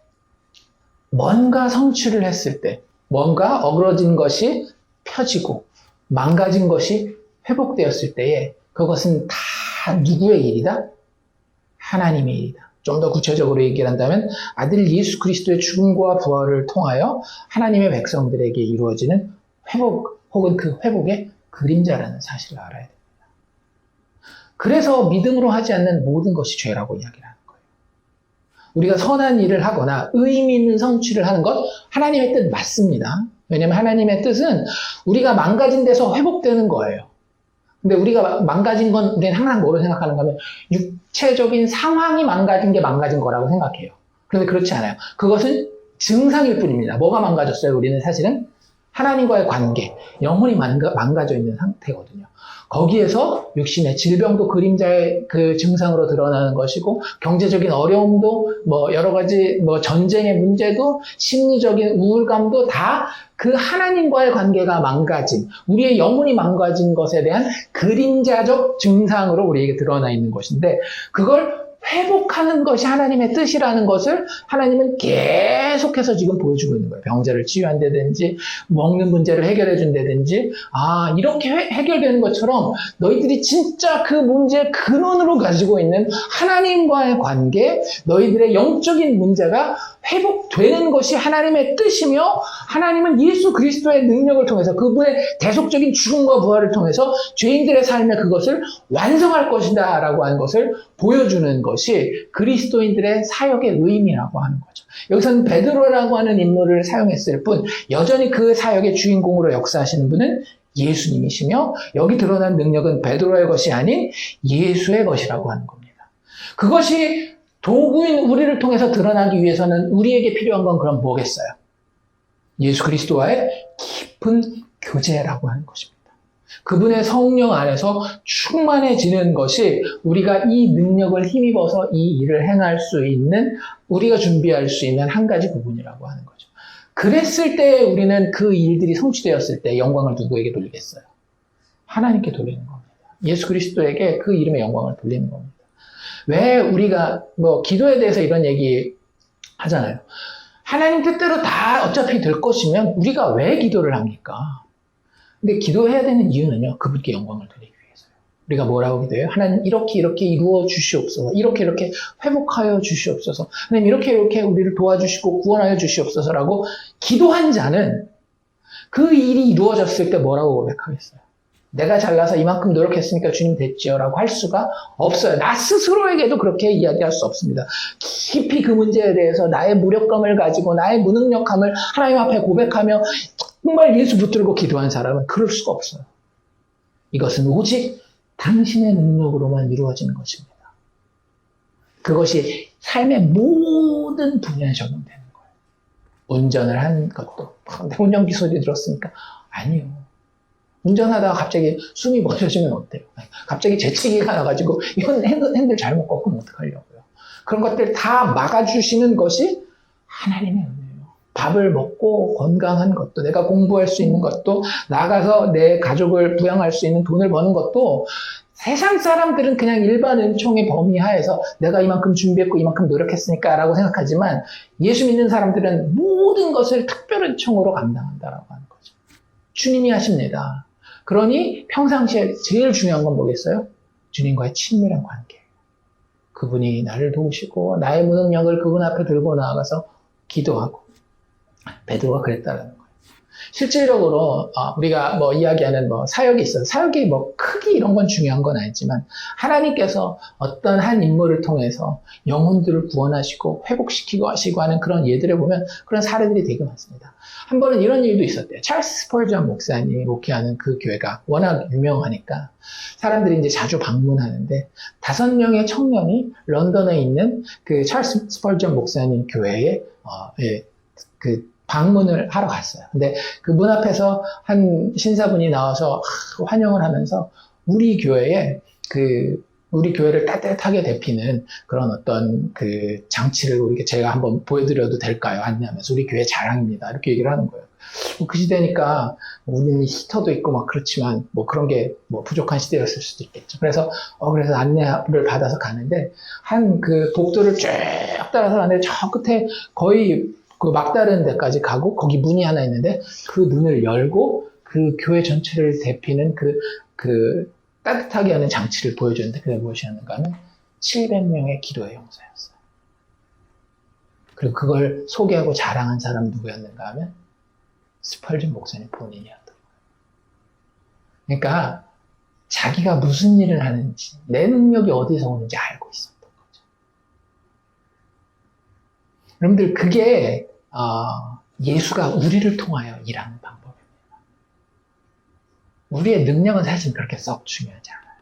S1: 뭔가 성취를 했을 때, 뭔가 어그러진 것이 펴지고 망가진 것이 회복되었을 때에 그것은 다 누구의 일이다? 하나님의 일이다. 좀 더 구체적으로 얘기를 한다면 아들 예수 그리스도의 죽음과 부활을 통하여 하나님의 백성들에게 이루어지는 회복 혹은 그 회복의 그림자라는 사실을 알아야 됩니다. 그래서 믿음으로 하지 않는 모든 것이 죄라고 이야기를 하는 거예요. 우리가 선한 일을 하거나 의미 있는 성취를 하는 것 하나님의 뜻 맞습니다. 왜냐하면 하나님의 뜻은 우리가 망가진 데서 회복되는 거예요. 근데 우리가 망가진 건 우리는 항상 뭐로 생각하는가 하면 육체적인 상황이 망가진 게 망가진 거라고 생각해요. 그런데 그렇지 않아요. 그것은 증상일 뿐입니다. 뭐가 망가졌어요? 우리는 사실은 하나님과의 관계, 영혼이 망가져 있는 상태거든요. 거기에서 육신의 질병도 그림자의 그 증상으로 드러나는 것이고, 경제적인 어려움도, 여러 가지, 전쟁의 문제도, 심리적인 우울감도 다 그 하나님과의 관계가 망가진, 우리의 영혼이 망가진 것에 대한 그림자적 증상으로 우리에게 드러나 있는 것인데, 그걸 회복하는 것이 하나님의 뜻이라는 것을 하나님은 계속해서 지금 보여주고 있는 거예요. 병자를 치유한다든지 먹는 문제를 해결해 준다든지 이렇게 해결되는 것처럼 너희들이 진짜 그 문제의 근원으로 가지고 있는 하나님과의 관계, 너희들의 영적인 문제가 회복되는 것이 하나님의 뜻이며 하나님은 예수 그리스도의 능력을 통해서 그분의 대속적인 죽음과 부활을 통해서 죄인들의 삶에 그것을 완성할 것이다 라고 하는 것을 보여주는 것이 그리스도인들의 사역의 의미라고 하는 거죠. 여기서는 베드로라고 하는 인물을 사용했을 뿐 여전히 그 사역의 주인공으로 역사하시는 분은 예수님이시며 여기 드러난 능력은 베드로의 것이 아닌 예수의 것이라고 하는 겁니다. 그것이 도구인 우리를 통해서 드러나기 위해서는 우리에게 필요한 건 그럼 뭐겠어요? 예수 그리스도와의 깊은 교제라고 하는 것입니다. 그분의 성령 안에서 충만해지는 것이 우리가 이 능력을 힘입어서 이 일을 행할 수 있는, 우리가 준비할 수 있는 한 가지 부분이라고 하는 거죠. 그랬을 때 우리는 그 일들이 성취되었을 때 영광을 누구에게 돌리겠어요? 하나님께 돌리는 겁니다. 예수 그리스도에게 그 이름의 영광을 돌리는 겁니다. 왜 우리가 기도에 대해서 이런 얘기 하잖아요. 하나님 뜻대로 다 어차피 될 것이면 우리가 왜 기도를 합니까? 근데 기도해야 되는 이유는요, 그분께 영광을 돌리기 위해서요. 우리가 뭐라고 기도해요? 하나님 이렇게 이루어 주시옵소서, 이렇게 회복하여 주시옵소서, 하나님 이렇게 우리를 도와주시고 구원하여 주시옵소서라고 기도한 자는 그 일이 이루어졌을 때 뭐라고 고백하겠어요? 내가 잘나서 이만큼 노력했으니까 주님 됐지요 라고 할 수가 없어요. 나 스스로에게도 그렇게 이야기할 수 없습니다. 깊이 그 문제에 대해서 나의 무력감을 가지고 나의 무능력함을 하나님 앞에 고백하며 정말 예수 붙들고 기도한 사람은 그럴 수가 없어요. 이것은 오직 당신의 능력으로만 이루어지는 것입니다. 그것이 삶의 모든 분야에 적용되는 거예요. 운전을 한 것도 내 운전기 소리 들었으니까 아니요. 운전하다가 갑자기 숨이 멎어지면 어때요? 갑자기 재채기가 나가지고 이건 핸들 잘못 꺾으면 어떡하려고요? 그런 것들 다 막아주시는 것이 하나님의 은혜예요. 밥을 먹고 건강한 것도, 내가 공부할 수 있는 것도, 나가서 내 가족을 부양할 수 있는 돈을 버는 것도 세상 사람들은 그냥 일반 은총의 범위 하에서 내가 이만큼 준비했고 이만큼 노력했으니까 라고 생각하지만 예수 믿는 사람들은 모든 것을 특별 은총으로 감당한다라고 하는 거죠. 주님이 하십니다. 그러니 평상시에 제일 중요한 건 뭐겠어요? 주님과의 친밀한 관계예요. 그분이 나를 도우시고 나의 무능력을 그분 앞에 들고 나아가서 기도하고, 베드로가 그랬다라는 거예요. 실질적으로 우리가 이야기하는 사역이 있어요. 사역이 크기 이런 건 중요한 건 아니지만 하나님께서 어떤 한 인물을 통해서 영혼들을 구원하시고 회복시키고 하시고 하는 그런 예들을 보면 그런 사례들이 되게 많습니다. 한 번은 이런 일도 있었대요. 찰스 스펄전 목사님이 목회하는 그 교회가 워낙 유명하니까 사람들이 이제 자주 방문하는데 5명의 청년이 런던에 있는 그 찰스 스펄전 목사님 교회에 방문을 하러 갔어요. 근데 그 문 앞에서 한 신사분이 나와서 환영을 하면서 우리 교회에 우리 교회를 따뜻하게 데피는 그런 어떤 그 장치를 제가 한번 보여드려도 될까요? 안내하면서 우리 교회 자랑입니다. 이렇게 얘기를 하는 거예요. 그 시대니까 우리는 히터도 있고 막 그렇지만 뭐 그런 게 뭐 부족한 시대였을 수도 있겠죠. 그래서 안내를 받아서 가는데 한 그 복도를 쭉 따라서 가는데 저 끝에 거의 그 막다른 데까지 가고 거기 문이 하나 있는데 그 문을 열고 그 교회 전체를 대피는 그 따뜻하게 하는 장치를 보여줬는데 그게 무엇이었는가 하면 700명의 기도의 용사였어요. 그리고 그걸 소개하고 자랑한 사람 누구였는가 하면 스펄전 목사님 본인이었던 거예요. 그러니까 자기가 무슨 일을 하는지 내 능력이 어디서 오는지 알고 있었던 거죠. 여러분들 그게 예수가 우리를 통하여 일하는 방법입니다. 우리의 능력은 사실 그렇게 썩 중요하지 않아요.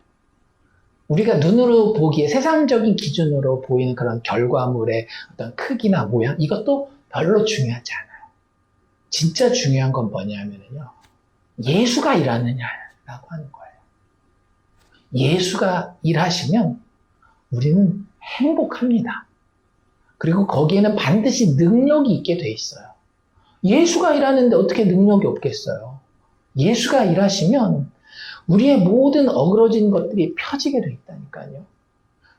S1: 우리가 눈으로 보기에 세상적인 기준으로 보이는 그런 결과물의 어떤 크기나 모양 이것도 별로 중요하지 않아요. 진짜 중요한 건 뭐냐면요. 예수가 일하느냐라고 하는 거예요. 예수가 일하시면 우리는 행복합니다. 그리고 거기에는 반드시 능력이 있게 돼 있어요. 예수가 일하는데 어떻게 능력이 없겠어요? 예수가 일하시면 우리의 모든 어그러진 것들이 펴지게 돼 있다니까요.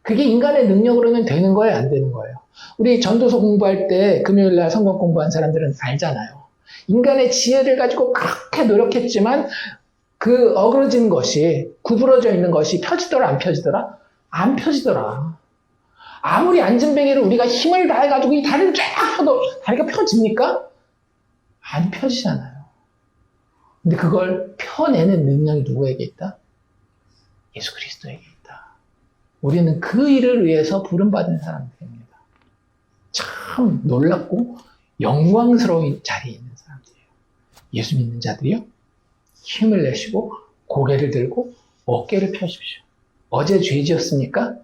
S1: 그게 인간의 능력으로는 되는 거예요? 안 되는 거예요? 우리 전도서 공부할 때 금요일날 성경 공부한 사람들은 알잖아요. 인간의 지혜를 가지고 그렇게 노력했지만 그 어그러진 것이 구부러져 있는 것이 펴지더라 안 펴지더라? 안 펴지더라. 아무리 안전뱅이를 우리가 힘을 다해가지고 이 다리를 쫙 펴도 다리가 펴집니까? 안 펴지잖아요. 근데 그걸 펴내는 능력이 누구에게 있다? 예수 그리스도에게 있다. 우리는 그 일을 위해서 부름받은 사람들입니다. 참 놀랍고 영광스러운 자리에 있는 사람들이에요. 예수 믿는 자들이요. 힘을 내시고 고개를 들고 어깨를 펴십시오. 어제 죄 지었습니까?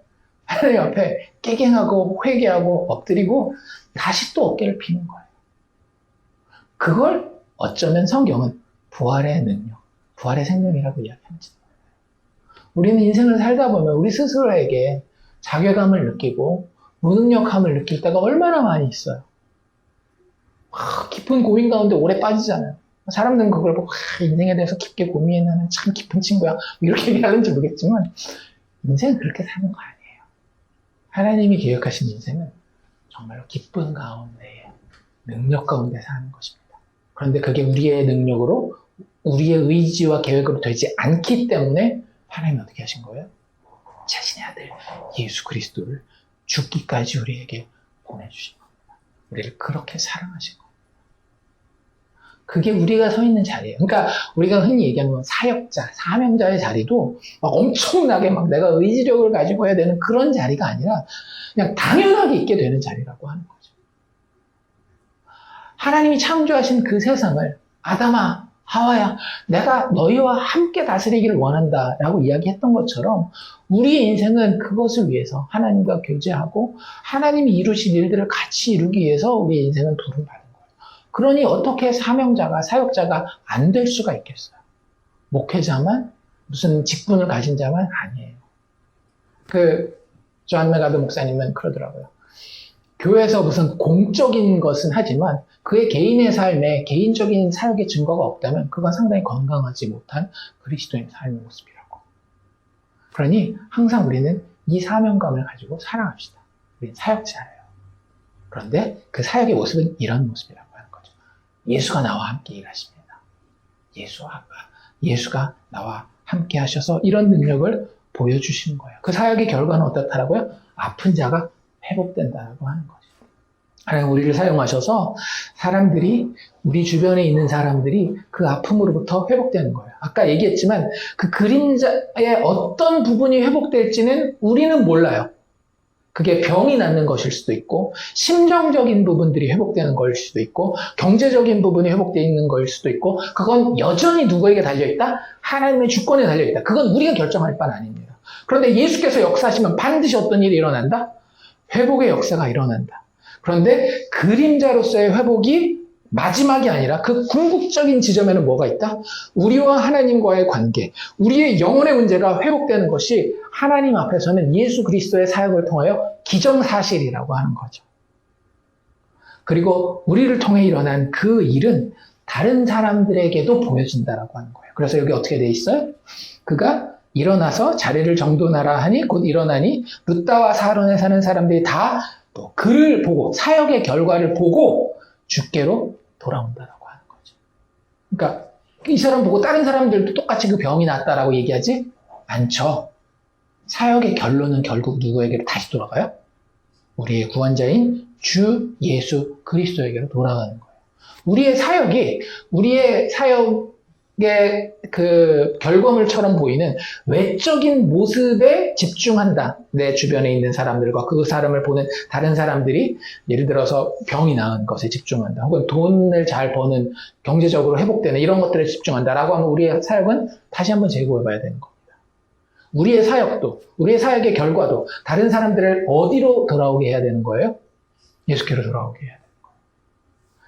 S1: 하나님 앞에 깨갱하고 회개하고 엎드리고 다시 또 어깨를 피는 거예요. 그걸 어쩌면 성경은 부활의 능력, 부활의 생명이라고 이야기합니다. 우리는 인생을 살다 보면 우리 스스로에게 자괴감을 느끼고 무능력함을 느낄 때가 얼마나 많이 있어요. 깊은 고민 가운데 오래 빠지잖아요. 사람들은 그걸 보고 인생에 대해서 깊게 고민해 나는 참 깊은 친구야 이렇게 얘기하는지 모르겠지만 인생은 그렇게 사는 거 아니에요. 하나님이 계획하신 인생은 정말로 기쁜 가운데 능력 가운데 사는 것입니다. 그런데 그게 우리의 능력으로 우리의 의지와 계획으로 되지 않기 때문에 하나님은 어떻게 하신 거예요? 자신의 아들 예수 그리스도를 죽기까지 우리에게 보내주신 겁니다. 우리를 그렇게 사랑하신 겁니다. 그게 우리가 서 있는 자리예요. 그러니까 우리가 흔히 얘기하는 사역자, 사명자의 자리도 막 엄청나게 막 내가 의지력을 가지고 해야 되는 그런 자리가 아니라 그냥 당연하게 있게 되는 자리라고 하는 거죠. 하나님이 창조하신 그 세상을 아담아, 하와야, 내가 너희와 함께 다스리기를 원한다 라고 이야기했던 것처럼 우리의 인생은 그것을 위해서 하나님과 교제하고 하나님이 이루신 일들을 같이 이루기 위해서 우리의 인생은 부름받은 거예요. 그러니 어떻게 사명자가, 사역자가 안 될 수가 있겠어요? 목회자만, 무슨 직분을 가진 자만 아니에요. 존 메가드 목사님은 그러더라고요. 교회에서 무슨 공적인 것은 하지만 그의 개인의 삶에 개인적인 사역의 증거가 없다면 그건 상당히 건강하지 못한 그리스도인 삶의 모습이라고. 그러니 항상 우리는 이 사명감을 가지고 살아갑시다. 우리는 사역자예요. 그런데 그 사역의 모습은 이런 모습이라고 하는 거죠. 예수가 나와 함께 일하십니다. 예수가 나와 함께 하셔서 이런 능력을 보여주시는 거예요. 그 사역의 결과는 어떻다라고요? 아픈 자가 회복된다라고 하는 거죠. 하나님 우리를 사용하셔서 사람들이, 우리 주변에 있는 사람들이 그 아픔으로부터 회복되는 거예요. 아까 얘기했지만 그 그림자의 어떤 부분이 회복될지는 우리는 몰라요. 그게 병이 낫는 것일 수도 있고 심정적인 부분들이 회복되는 것일 수도 있고 경제적인 부분이 회복되어 있는 것일 수도 있고 그건 여전히 누구에게 달려있다? 하나님의 주권에 달려있다. 그건 우리가 결정할 바는 아닙니다. 그런데 예수께서 역사하시면 반드시 어떤 일이 일어난다? 회복의 역사가 일어난다. 그런데 그림자로서의 회복이 마지막이 아니라 그 궁극적인 지점에는 뭐가 있다? 우리와 하나님과의 관계, 우리의 영혼의 문제가 회복되는 것이 하나님 앞에서는 예수 그리스도의 사역을 통하여 기정사실이라고 하는 거죠. 그리고 우리를 통해 일어난 그 일은 다른 사람들에게도 보여진다라고 하는 거예요. 그래서 여기 어떻게 돼 있어요? 그가 일어나서 자리를 정돈하라 하니 곧 일어나니 룻다와 사론에 사는 사람들이 다 또 그를 보고 사역의 결과를 보고 주께로 돌아온다라고 하는 거죠. 그러니까 이 사람 보고 다른 사람들도 똑같이 그 병이 낫다라고 얘기하지 않죠. 사역의 결론은 결국 누구에게로 다시 돌아가요? 우리의 구원자인 주 예수 그리스도에게로 돌아가는 거예요. 우리의 사역의 그 결과물처럼 보이는 외적인 모습에 집중한다. 내 주변에 있는 사람들과 그 사람을 보는 다른 사람들이 예를 들어서 병이 나은 것에 집중한다. 혹은 돈을 잘 버는 경제적으로 회복되는 이런 것들에 집중한다라고 하면 우리의 사역은 다시 한번 재고해 봐야 되는 겁니다. 우리의 사역도, 우리의 사역의 결과도 다른 사람들을 어디로 돌아오게 해야 되는 거예요? 예수께로 돌아오게 해야 되는 거예요.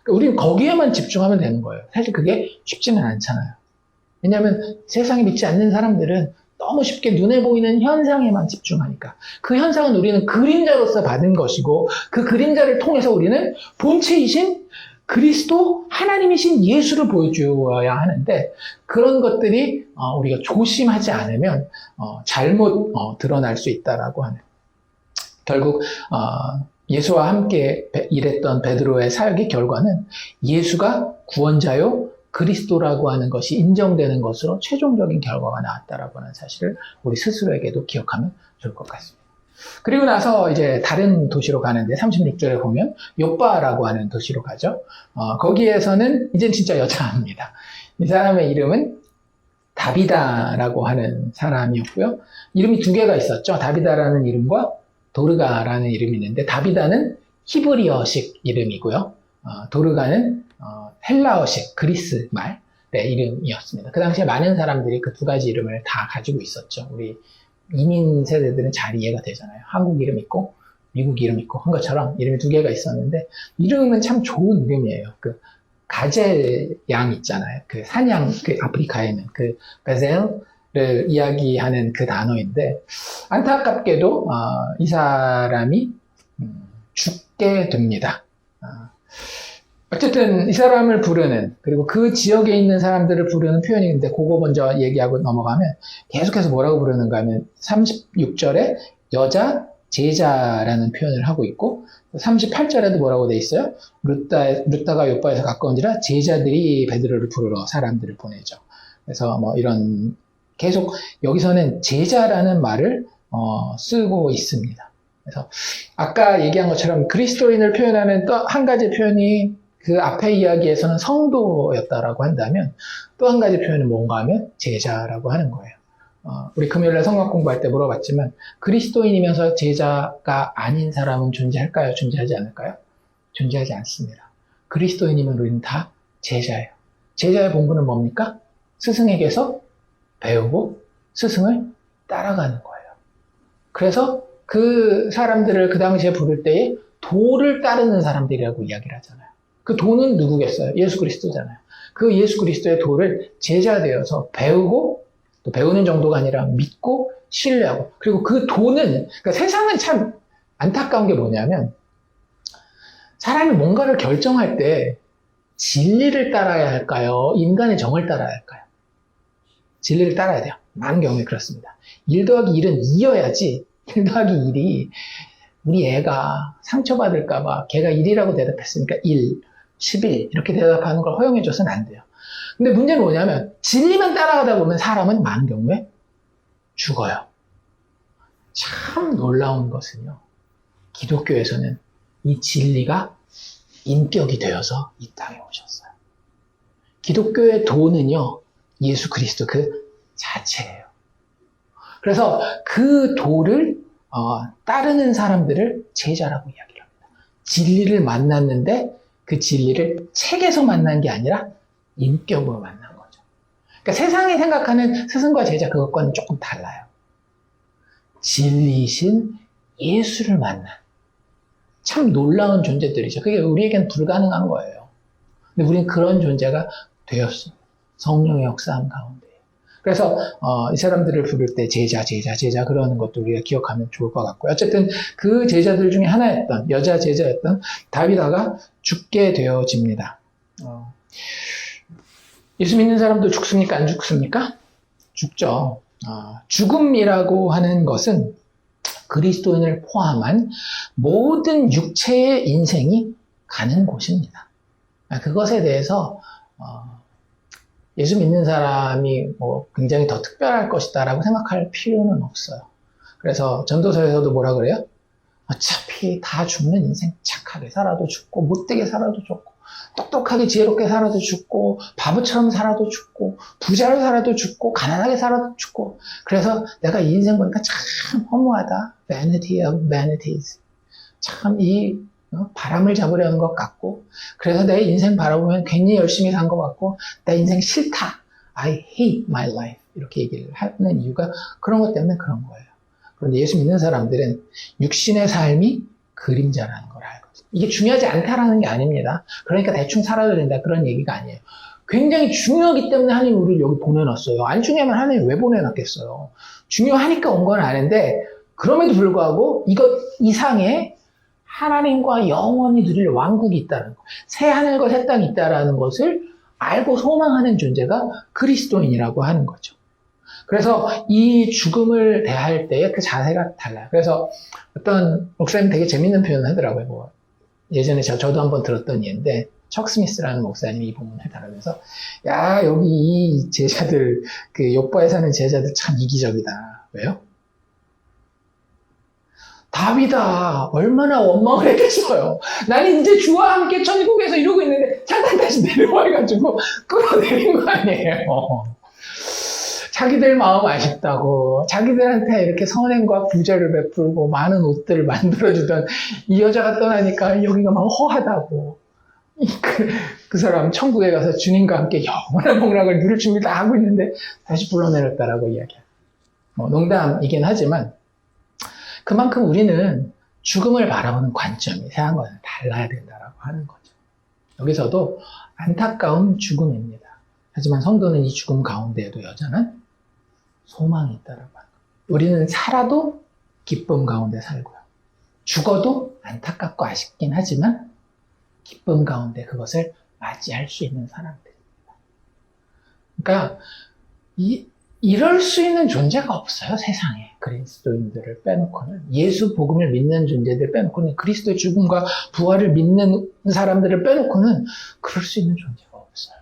S1: 그러니까 우리는 거기에만 집중하면 되는 거예요. 사실 그게 쉽지는 않잖아요. 왜냐하면 세상에 믿지 않는 사람들은 너무 쉽게 눈에 보이는 현상에만 집중하니까 그 현상은 우리는 그림자로서 받은 것이고 그 그림자를 통해서 우리는 본체이신 그리스도 하나님이신 예수를 보여주어야 하는데 그런 것들이 우리가 조심하지 않으면 잘못 드러날 수 있다라고 하는 결국 예수와 함께 일했던 베드로의 사역의 결과는 예수가 구원자요 그리스도라고 하는 것이 인정되는 것으로 최종적인 결과가 나왔다라고 하는 사실을 우리 스스로에게도 기억하면 좋을 것 같습니다. 그리고 나서 이제 다른 도시로 가는데 36절에 보면 요빠라고 하는 도시로 가죠. 거기에서는 이제 진짜 여자입니다. 이 사람의 이름은 다비다라고 하는 사람이었고요. 이름이 두 개가 있었죠. 다비다라는 이름과 도르가라는 이름이 있는데 다비다는 히브리어식 이름이고요. 도르가는 헬라어식 그리스 말의 이름이었습니다. 그 당시에 많은 사람들이 그 두 가지 이름을 다 가지고 있었죠. 우리 이민 세대들은 잘 이해가 되잖아요. 한국 이름 있고 미국 이름 있고 한 것처럼 이름이 두 개가 있었는데 이름은 참 좋은 이름이에요. 그 가젤 양 있잖아요. 그 사냥, 그 아프리카에는 그 가젤을 이야기하는 그 단어인데 안타깝게도 이 사람이 죽게 됩니다. 어쨌든 이 사람을 부르는 그리고 그 지역에 있는 사람들을 부르는 표현이 있는데 그거 먼저 얘기하고 넘어가면 계속해서 뭐라고 부르는가 하면 36절에 여자 제자라는 표현을 하고 있고 38절에도 뭐라고 돼 있어요? 룻다가 요바에서 가까운지라 제자들이 베드로를 부르러 사람들을 보내죠. 그래서 뭐 이런 계속 여기서는 제자라는 말을 쓰고 있습니다. 그래서 아까 얘기한 것처럼 그리스도인을 표현하는 또 한 가지 표현이 그 앞에 이야기에서는 성도였다라고 한다면 또 한 가지 표현은 뭔가 하면 제자라고 하는 거예요. 우리 금요일날 성경 공부할 때 물어봤지만 그리스도인이면서 제자가 아닌 사람은 존재할까요? 존재하지 않을까요? 존재하지 않습니다. 그리스도인이면 우리는 다 제자예요. 제자의 본분은 뭡니까? 스승에게서 배우고 스승을 따라가는 거예요. 그래서 그 사람들을 그 당시에 부를 때에 도를 따르는 사람들이라고 이야기를 하잖아요. 그 도는 누구겠어요? 예수 그리스도잖아요. 그 예수 그리스도의 도를 제자 되어서 배우고 또 배우는 정도가 아니라 믿고 신뢰하고 그리고 그 도는 그러니까 세상은 참 안타까운 게 뭐냐면 사람이 뭔가를 결정할 때 진리를 따라야 할까요? 인간의 정을 따라야 할까요? 진리를 따라야 돼요. 많은 경우에 그렇습니다. 1 더하기 1은 2여야지 1 더하기 1이 우리 애가 상처받을까봐 걔가 1이라고 대답했으니까 1, 11 이렇게 대답하는 걸 허용해줘서는 안 돼요. 근데 문제는 뭐냐면 진리만 따라가다 보면 사람은 많은 경우에 죽어요. 참 놀라운 것은요. 기독교에서는 이 진리가 인격이 되어서 이 땅에 오셨어요. 기독교의 도는요. 예수 그리스도 그 자체예요. 그래서 그 도를 따르는 사람들을 제자라고 이야기를 합니다. 진리를 만났는데 그 진리를 책에서 만난 게 아니라 인격으로 만난 거죠. 그러니까 세상이 생각하는 스승과 제자 그것과는 조금 달라요. 진리이신 예수를 만난 참 놀라운 존재들이죠. 그게 우리에겐 불가능한 거예요. 근데 우리는 그런 존재가 되었습니다. 성령의 역사함 가운데. 그래서 이 사람들을 부를 때 제자 그러는 것도 우리가 기억하면 좋을 것 같고요. 어쨌든 그 제자들 중에 하나였던 여자 제자였던 다비다가 죽게 되어집니다. 예수 믿는 사람도 죽습니까? 안 죽습니까? 죽죠. 죽음이라고 하는 것은 그리스도인을 포함한 모든 육체의 인생이 가는 곳입니다. 그것에 대해서 예수 믿는 사람이 뭐 굉장히 더 특별할 것이다라고 생각할 필요는 없어요. 그래서 전도서에서도 뭐라 그래요? 어차피 다 죽는 인생, 착하게 살아도 죽고 못되게 살아도 죽고 똑똑하게 지혜롭게 살아도 죽고 바보처럼 살아도 죽고 부자로 살아도 죽고 가난하게 살아도 죽고, 그래서 내가 이 인생 보니까 참 허무하다. Vanity of vanities. 참 바람을 잡으려는 것 같고, 그래서 내 인생 바라보면 괜히 열심히 산 것 같고 내 인생 싫다. I hate my life. 이렇게 얘기를 하는 이유가 그런 것 때문에 그런 거예요. 그런데 예수 믿는 사람들은 육신의 삶이 그림자라는 걸 알거든요. 이게 중요하지 않다라는 게 아닙니다. 그러니까 대충 살아도 된다 그런 얘기가 아니에요. 굉장히 중요하기 때문에 하나님이 우리를 여기 보내놨어요. 안 중요하면 하나님이 왜 보내놨겠어요. 중요하니까 온 건 아는데, 그럼에도 불구하고 이것 이상의 하나님과 영원히 누릴 왕국이 있다는 것, 새 하늘과 새 땅이 있다는 것을 알고 소망하는 존재가 그리스도인이라고 하는 거죠. 그래서 이 죽음을 대할 때의 그 자세가 달라요. 그래서 어떤 목사님 되게 재밌는 표현을 하더라고요. 뭐 예전에 저도 한번 들었던 예인데, 척 스미스라는 목사님이 이 부분을 해달라면서, 야, 여기 이 제자들, 그 욕바에 사는 제자들 참 이기적이다. 왜요? 다비다 얼마나 원망을 했겠어요. 나는 이제 주와 함께 천국에서 이러고 있는데 잠깐 다시 내려와가지고 끌어내린 거 아니에요. 자기들 마음 아쉽다고, 자기들한테 이렇게 선행과 부재를 베풀고 많은 옷들을 만들어주던 이 여자가 떠나니까 여기가 막 허하다고, 그 사람 천국에 가서 주님과 함께 영원한 복락을 누릴 준비 다 하고 있는데 다시 불러내렸다라고 이야기해요. 농담이긴 하지만 그만큼 우리는 죽음을 바라보는 관점이 세상과는 달라야 된다라고 하는 거죠. 여기서도 안타까운 죽음입니다. 하지만 성도는 이 죽음 가운데에도 여전한 소망이 있다라고 하는 거예요. 우리는 살아도 기쁨 가운데 살고요. 죽어도 안타깝고 아쉽긴 하지만 기쁨 가운데 그것을 맞이할 수 있는 사람들입니다. 그러니까 이럴 수 있는 존재가 없어요, 세상에. 그리스도인들을 빼놓고는, 예수 복음을 믿는 존재들 빼놓고는, 그리스도의 죽음과 부활을 믿는 사람들을 빼놓고는 그럴 수 있는 존재가 없어요.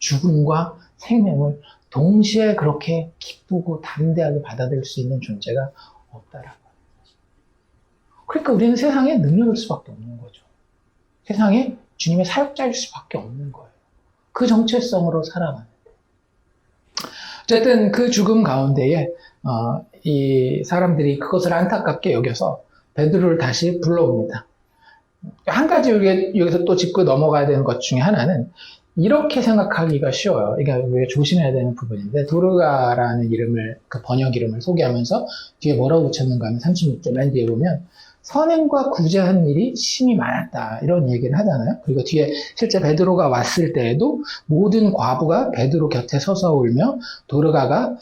S1: 죽음과 생명을 동시에 그렇게 기쁘고 담대하게 받아들일 수 있는 존재가 없다라고. 그러니까 우리는 세상에 능력일 수밖에 없는 거죠. 세상에 주님의 사역자일 수밖에 없는 거예요. 그 정체성으로 살아가는데. 어쨌든 그 죽음 가운데에 이 사람들이 그것을 안타깝게 여겨서 베드로를 다시 불러옵니다. 한 가지 여기서 또 짚고 넘어가야 되는 것 중에 하나는, 이렇게 생각하기가 쉬워요. 이게 우리가 조심해야 되는 부분인데, 도르가라는 이름을, 그 번역 이름을 소개하면서 뒤에 뭐라고 붙였는가 하면 36절 맨 뒤에 보면 선행과 구제한 일이 심히 많았다, 이런 얘기를 하잖아요. 그리고 뒤에 실제 베드로가 왔을 때에도 모든 과부가 베드로 곁에 서서 울며 도르가가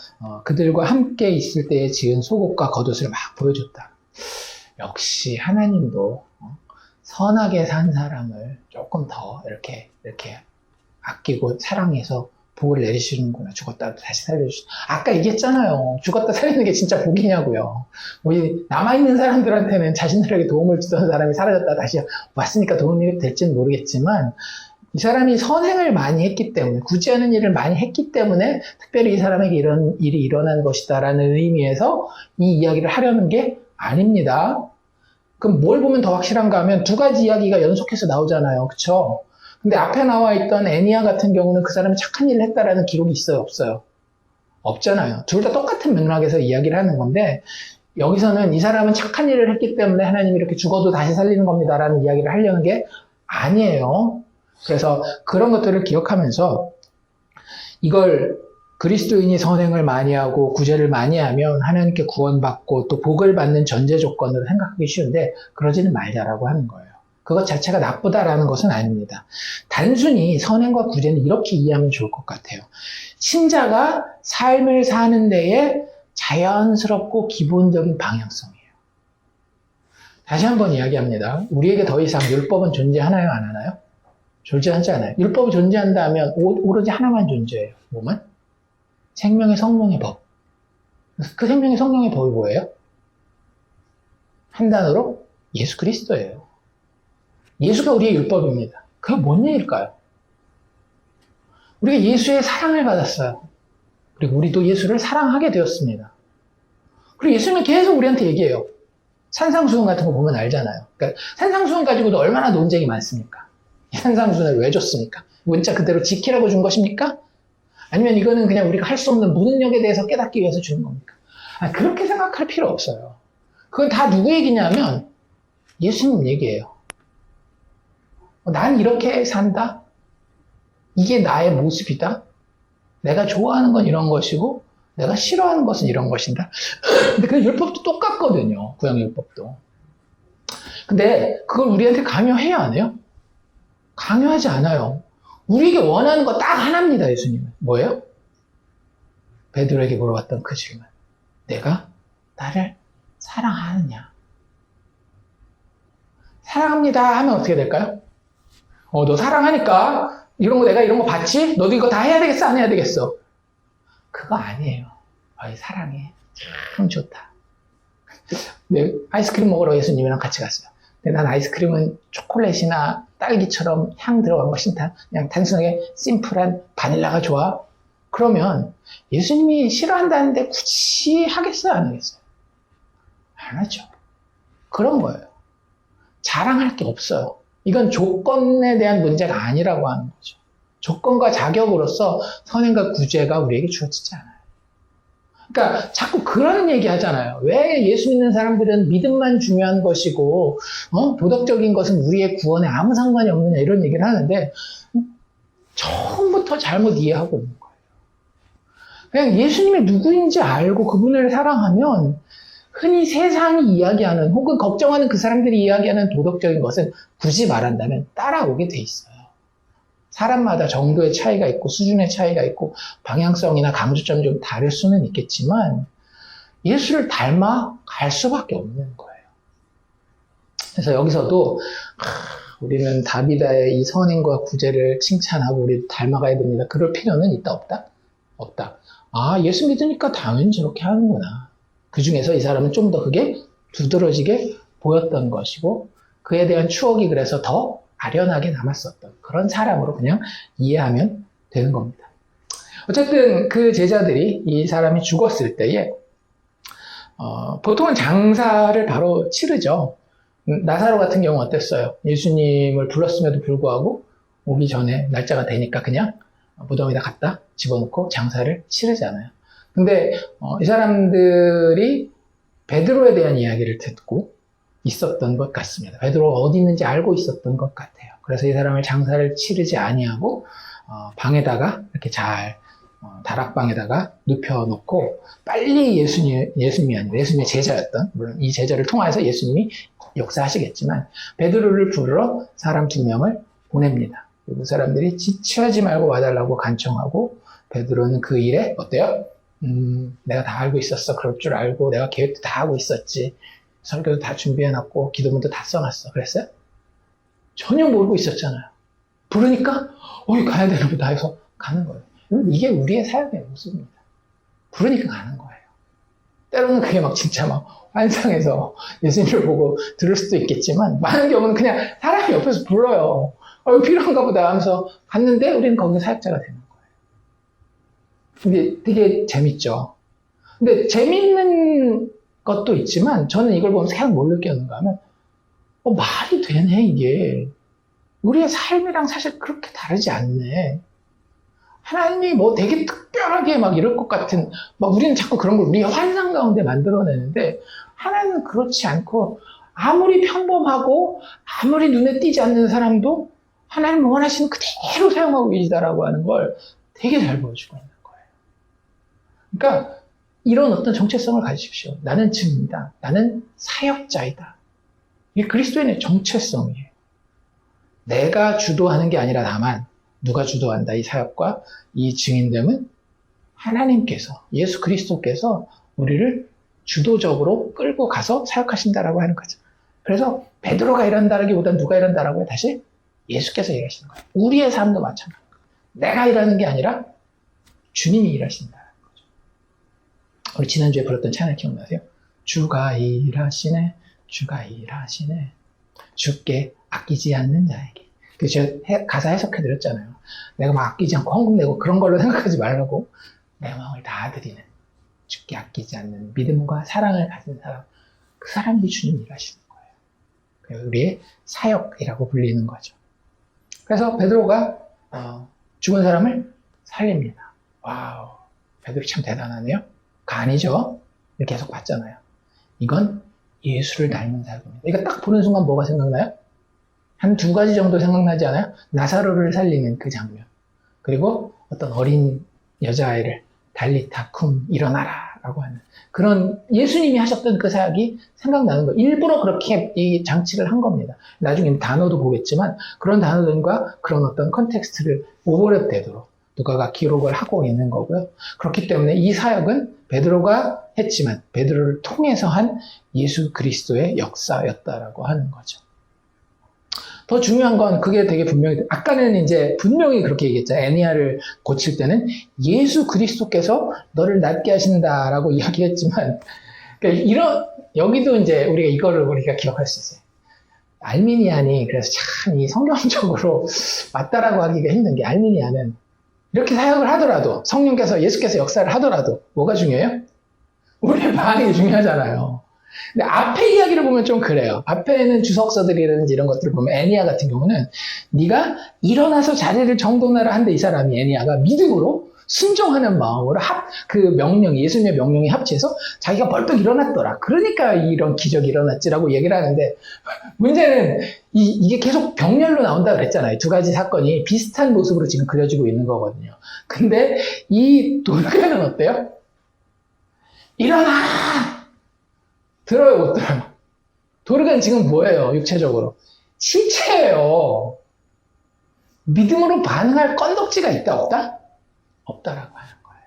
S1: 그들과 함께 있을 때에 지은 속옷과 겉옷을 막 보여줬다. 역시 하나님도 선하게 산 사람을 조금 더 이렇게 아끼고 사랑해서 복을 내리시는구나. 죽었다 다시 살려주시. 아까 얘기했잖아요. 죽었다 살리는 게 진짜 복이냐고요. 우리 남아있는 사람들한테는 자신들에게 도움을 주던 사람이 사라졌다 다시 왔으니까 도움이 될지는 모르겠지만, 이 사람이 선행을 많이 했기 때문에, 구제하는 일을 많이 했기 때문에 특별히 이 사람에게 이런 일이 일어난 것이다라는 의미에서 이 이야기를 하려는 게 아닙니다. 그럼 뭘 보면 더 확실한가 하면 두 가지 이야기가 연속해서 나오잖아요. 그쵸? 근데 앞에 나와 있던 애니아 같은 경우는 그 사람이 착한 일을 했다라는 기록이 있어요, 없어요? 없잖아요. 둘 다 똑같은 맥락에서 이야기를 하는 건데, 여기서는 이 사람은 착한 일을 했기 때문에 하나님이 이렇게 죽어도 다시 살리는 겁니다라는 이야기를 하려는 게 아니에요. 그래서 그런 것들을 기억하면서, 이걸 그리스도인이 선행을 많이 하고 구제를 많이 하면 하나님께 구원받고 또 복을 받는 전제 조건으로 생각하기 쉬운데, 그러지는 말자라고 하는 거예요. 그것 자체가 나쁘다라는 것은 아닙니다. 단순히 선행과 구제는 이렇게 이해하면 좋을 것 같아요. 신자가 삶을 사는 데에 자연스럽고 기본적인 방향성이에요. 다시 한번 이야기합니다. 우리에게 더 이상 율법은 존재하나요? 안 하나요? 존재하지 않아요. 율법이 존재한다면 오로지 하나만 존재해요. 뭐만? 생명의 성령의 법. 그 생명의 성령의 법이 뭐예요? 한 단어로 예수 그리스도예요. 예수가 우리의 율법입니다. 그게 뭔 얘기일까요? 우리가 예수의 사랑을 받았어요. 그리고 우리도 예수를 사랑하게 되었습니다. 그리고 예수님은 계속 우리한테 얘기해요. 산상수훈 같은 거 보면 알잖아요. 그러니까 산상수훈 가지고도 얼마나 논쟁이 많습니까? 산상수훈을 왜 줬습니까? 문자 그대로 지키라고 준 것입니까? 아니면 이거는 그냥 우리가 할 수 없는 무능력에 대해서 깨닫기 위해서 주는 겁니까? 그렇게 생각할 필요 없어요. 그건 다 누구 얘기냐면 예수님 얘기예요. 난 이렇게 산다. 이게 나의 모습이다. 내가 좋아하는 건 이런 것이고 내가 싫어하는 것은 이런 것이다. 근데 그 율법도 똑같거든요. 구약율법도. 근데 그걸 우리한테 강요해요, 안 해요? 강요하지 않아요. 우리에게 원하는 거 딱 하나입니다, 예수님은. 뭐예요? 베드로에게 물어봤던 그 질문. 내가 나를 사랑하느냐? 사랑합니다 하면 어떻게 될까요? 너 사랑하니까 내가 이런 거 봤지? 너도 이거 다 해야 되겠어? 안 해야 되겠어? 그거 아니에요. 사랑해. 참 좋다. 네, 아이스크림 먹으러 예수님이랑 같이 갔어요. 근데 난 아이스크림은 초콜릿이나 딸기처럼 향 들어간 것이 그냥 단순하게 심플한 바닐라가 좋아. 그러면 예수님이 싫어한다는데 굳이 하겠어요? 안 하겠어요? 안 하죠. 그런 거예요. 자랑할 게 없어요. 이건 조건에 대한 문제가 아니라고 하는 거죠. 조건과 자격으로서 선행과 구제가 우리에게 주어지지 않아요. 그러니까 자꾸 그런 얘기 하잖아요. 왜 예수 믿는 사람들은 믿음만 중요한 것이고 도덕적인 것은 우리의 구원에 아무 상관이 없느냐 이런 얘기를 하는데 처음부터 잘못 이해하고 있는 거예요. 그냥 예수님이 누구인지 알고 그분을 사랑하면 흔히 세상이 이야기하는 혹은 걱정하는 그 사람들이 이야기하는 도덕적인 것은 굳이 말한다면 따라오게 돼 있어요. 사람마다 정도의 차이가 있고 수준의 차이가 있고 방향성이나 강조점이 좀 다를 수는 있겠지만 예수를 닮아갈 수밖에 없는 거예요. 그래서 여기서도 우리는 다비다의 이 선행과 구제를 칭찬하고 우리 닮아가야 됩니다. 그럴 필요는 있다 없다? 없다. 예수 믿으니까 당연히 저렇게 하는구나. 그 중에서 이 사람은 좀 더 그게 두드러지게 보였던 것이고 그에 대한 추억이 그래서 더 아련하게 남았었던 그런 사람으로 그냥 이해하면 되는 겁니다. 어쨌든 그 제자들이 이 사람이 죽었을 때에 보통은 장사를 바로 치르죠. 나사로 같은 경우 어땠어요? 예수님을 불렀음에도 불구하고 오기 전에 날짜가 되니까 그냥 무덤에다 갖다 집어넣고 장사를 치르잖아요. 근데 이 사람들이 베드로에 대한 이야기를 듣고 있었던 것 같습니다. 베드로가 어디 있는지 알고 있었던 것 같아요. 그래서 이 사람을 장사를 치르지 아니하고 방에다가 이렇게 잘 다락방에다가 눕혀놓고 빨리 예수님이 아니고 예수님의 제자였던 물론 이 제자를 통해서 예수님이 역사하시겠지만 베드로를 부르러 사람 2명을 보냅니다. 그 사람들이 지체하지 말고 와달라고 간청하고 베드로는 그 일에 어때요? 내가 다 알고 있었어. 그럴 줄 알고 내가 계획도 다 하고 있었지. 설교도 다 준비해놨고 기도문도 다 써놨어. 그랬어요? 전혀 모르고 있었잖아요. 부르니까 가야 되나 보다 해서 가는 거예요. 이게 우리의 사역의 모습입니다. 부르니까 가는 거예요. 때로는 그게 진짜 환상에서 예수님을 보고 들을 수도 있겠지만 많은 경우는 그냥 사람이 옆에서 불러요. 필요한가 보다 하면서 갔는데 우리는 거기 사역자가 되는 거예요. 근데 되게 재밌죠. 근데 재밌는 것도 있지만 저는 이걸 보면서 계속 뭘 느꼈는가 하면 말이 되네 이게. 우리의 삶이랑 사실 그렇게 다르지 않네. 하나님이 되게 특별하게 이럴 것 같은 우리는 자꾸 그런 걸 우리의 환상 가운데 만들어내는데 하나님은 그렇지 않고 아무리 평범하고 아무리 눈에 띄지 않는 사람도 하나님 원하시는 그대로 사용하고 계시다라고 하는 걸 되게 잘 보여주고 있는 거예요. 그러니까 이런 어떤 정체성을 가지십시오. 나는 증이다. 나는 사역자이다. 이게 그리스도인의 정체성이에요. 내가 주도하는 게 아니라 다만 누가 주도한다. 이 사역과 이 증인됨은 하나님께서, 예수 그리스도께서 우리를 주도적으로 끌고 가서 사역하신다라고 하는 거죠. 그래서 베드로가 일한다라기보다는 누가 일한다라고 해요? 다시 예수께서 일하시는 거예요. 우리의 삶도 마찬가지예요. 내가 일하는 게 아니라 주님이 일하신다는 거죠. 우리 지난주에 불렀던 찬양 기억나세요? 주가 일하시네, 주가 일하시네, 주께 아끼지 않는 자에게. 그래서 제가 가사 해석해 드렸잖아요. 내가 막 아끼지 않고 헌금 내고 그런 걸로 생각하지 말라고, 내 마음을 다 드리는, 주께 아끼지 않는 믿음과 사랑을 가진 사람, 그 사람이 주님 일하시는 거예요. 그래서 우리의 사역이라고 불리는 거죠. 그래서 베드로가 죽은 사람을 살립니다. 와우, 베드로 참 대단하네요. 아니죠? 이렇게 계속 봤잖아요. 이건 예수를 닮은 사역입니다. 이거 딱 보는 순간 뭐가 생각나요? 한 두 가지 정도 생각나지 않아요? 나사로를 살리는 그 장면. 그리고 어떤 어린 여자아이를 달리타 쿰 일어나라 라고 하는 그런 예수님이 하셨던 그 사역이 생각나는 거예요. 일부러 그렇게 이 장치를 한 겁니다. 나중에 단어도 보겠지만 그런 단어들과 그런 어떤 컨텍스트를 오버랩되도록 누가가 기록을 하고 있는 거고요. 그렇기 때문에 이 사역은 베드로가 했지만 베드로를 통해서 한 예수 그리스도의 역사였다라고 하는 거죠. 더 중요한 건 그게 되게 분명히, 아까는 이제 분명히 그렇게 얘기했죠. 애니아를 고칠 때는 예수 그리스도께서 너를 낫게 하신다라고 이야기했지만, 그러니까 여기도 이제 우리가 이거를 우리가 기억할 수 있어요. 알미니안이 그래서 참 이 성경적으로 맞다라고 하기가 힘든 게, 알미니안은 이렇게 사역을 하더라도, 성령께서 예수께서 역사를 하더라도 뭐가 중요해요? 우리의 반응이 중요하잖아요. 근데 앞에 이야기를 보면 좀 그래요. 앞에는 주석서들이라든지 이런 것들을 보면 애니아 같은 경우는 네가 일어나서 자리를 정돈하라 한데, 이 사람이 애니아가 믿음으로 순종하는 마음으로 그 명령, 예수님의 명령이 합치해서 자기가 벌떡 일어났더라. 그러니까 이런 기적이 일어났지라고 얘기를 하는데, 문제는 이게 계속 병렬로 나온다 그랬잖아요. 두 가지 사건이 비슷한 모습으로 지금 그려지고 있는 거거든요. 근데 이 도르가는 어때요? 일어나! 들어요, 못 들어요? 도르가는 지금 뭐예요, 육체적으로? 실체예요. 믿음으로 반응할 건덕지가 있다, 없다? 없다라고 하는 거예요.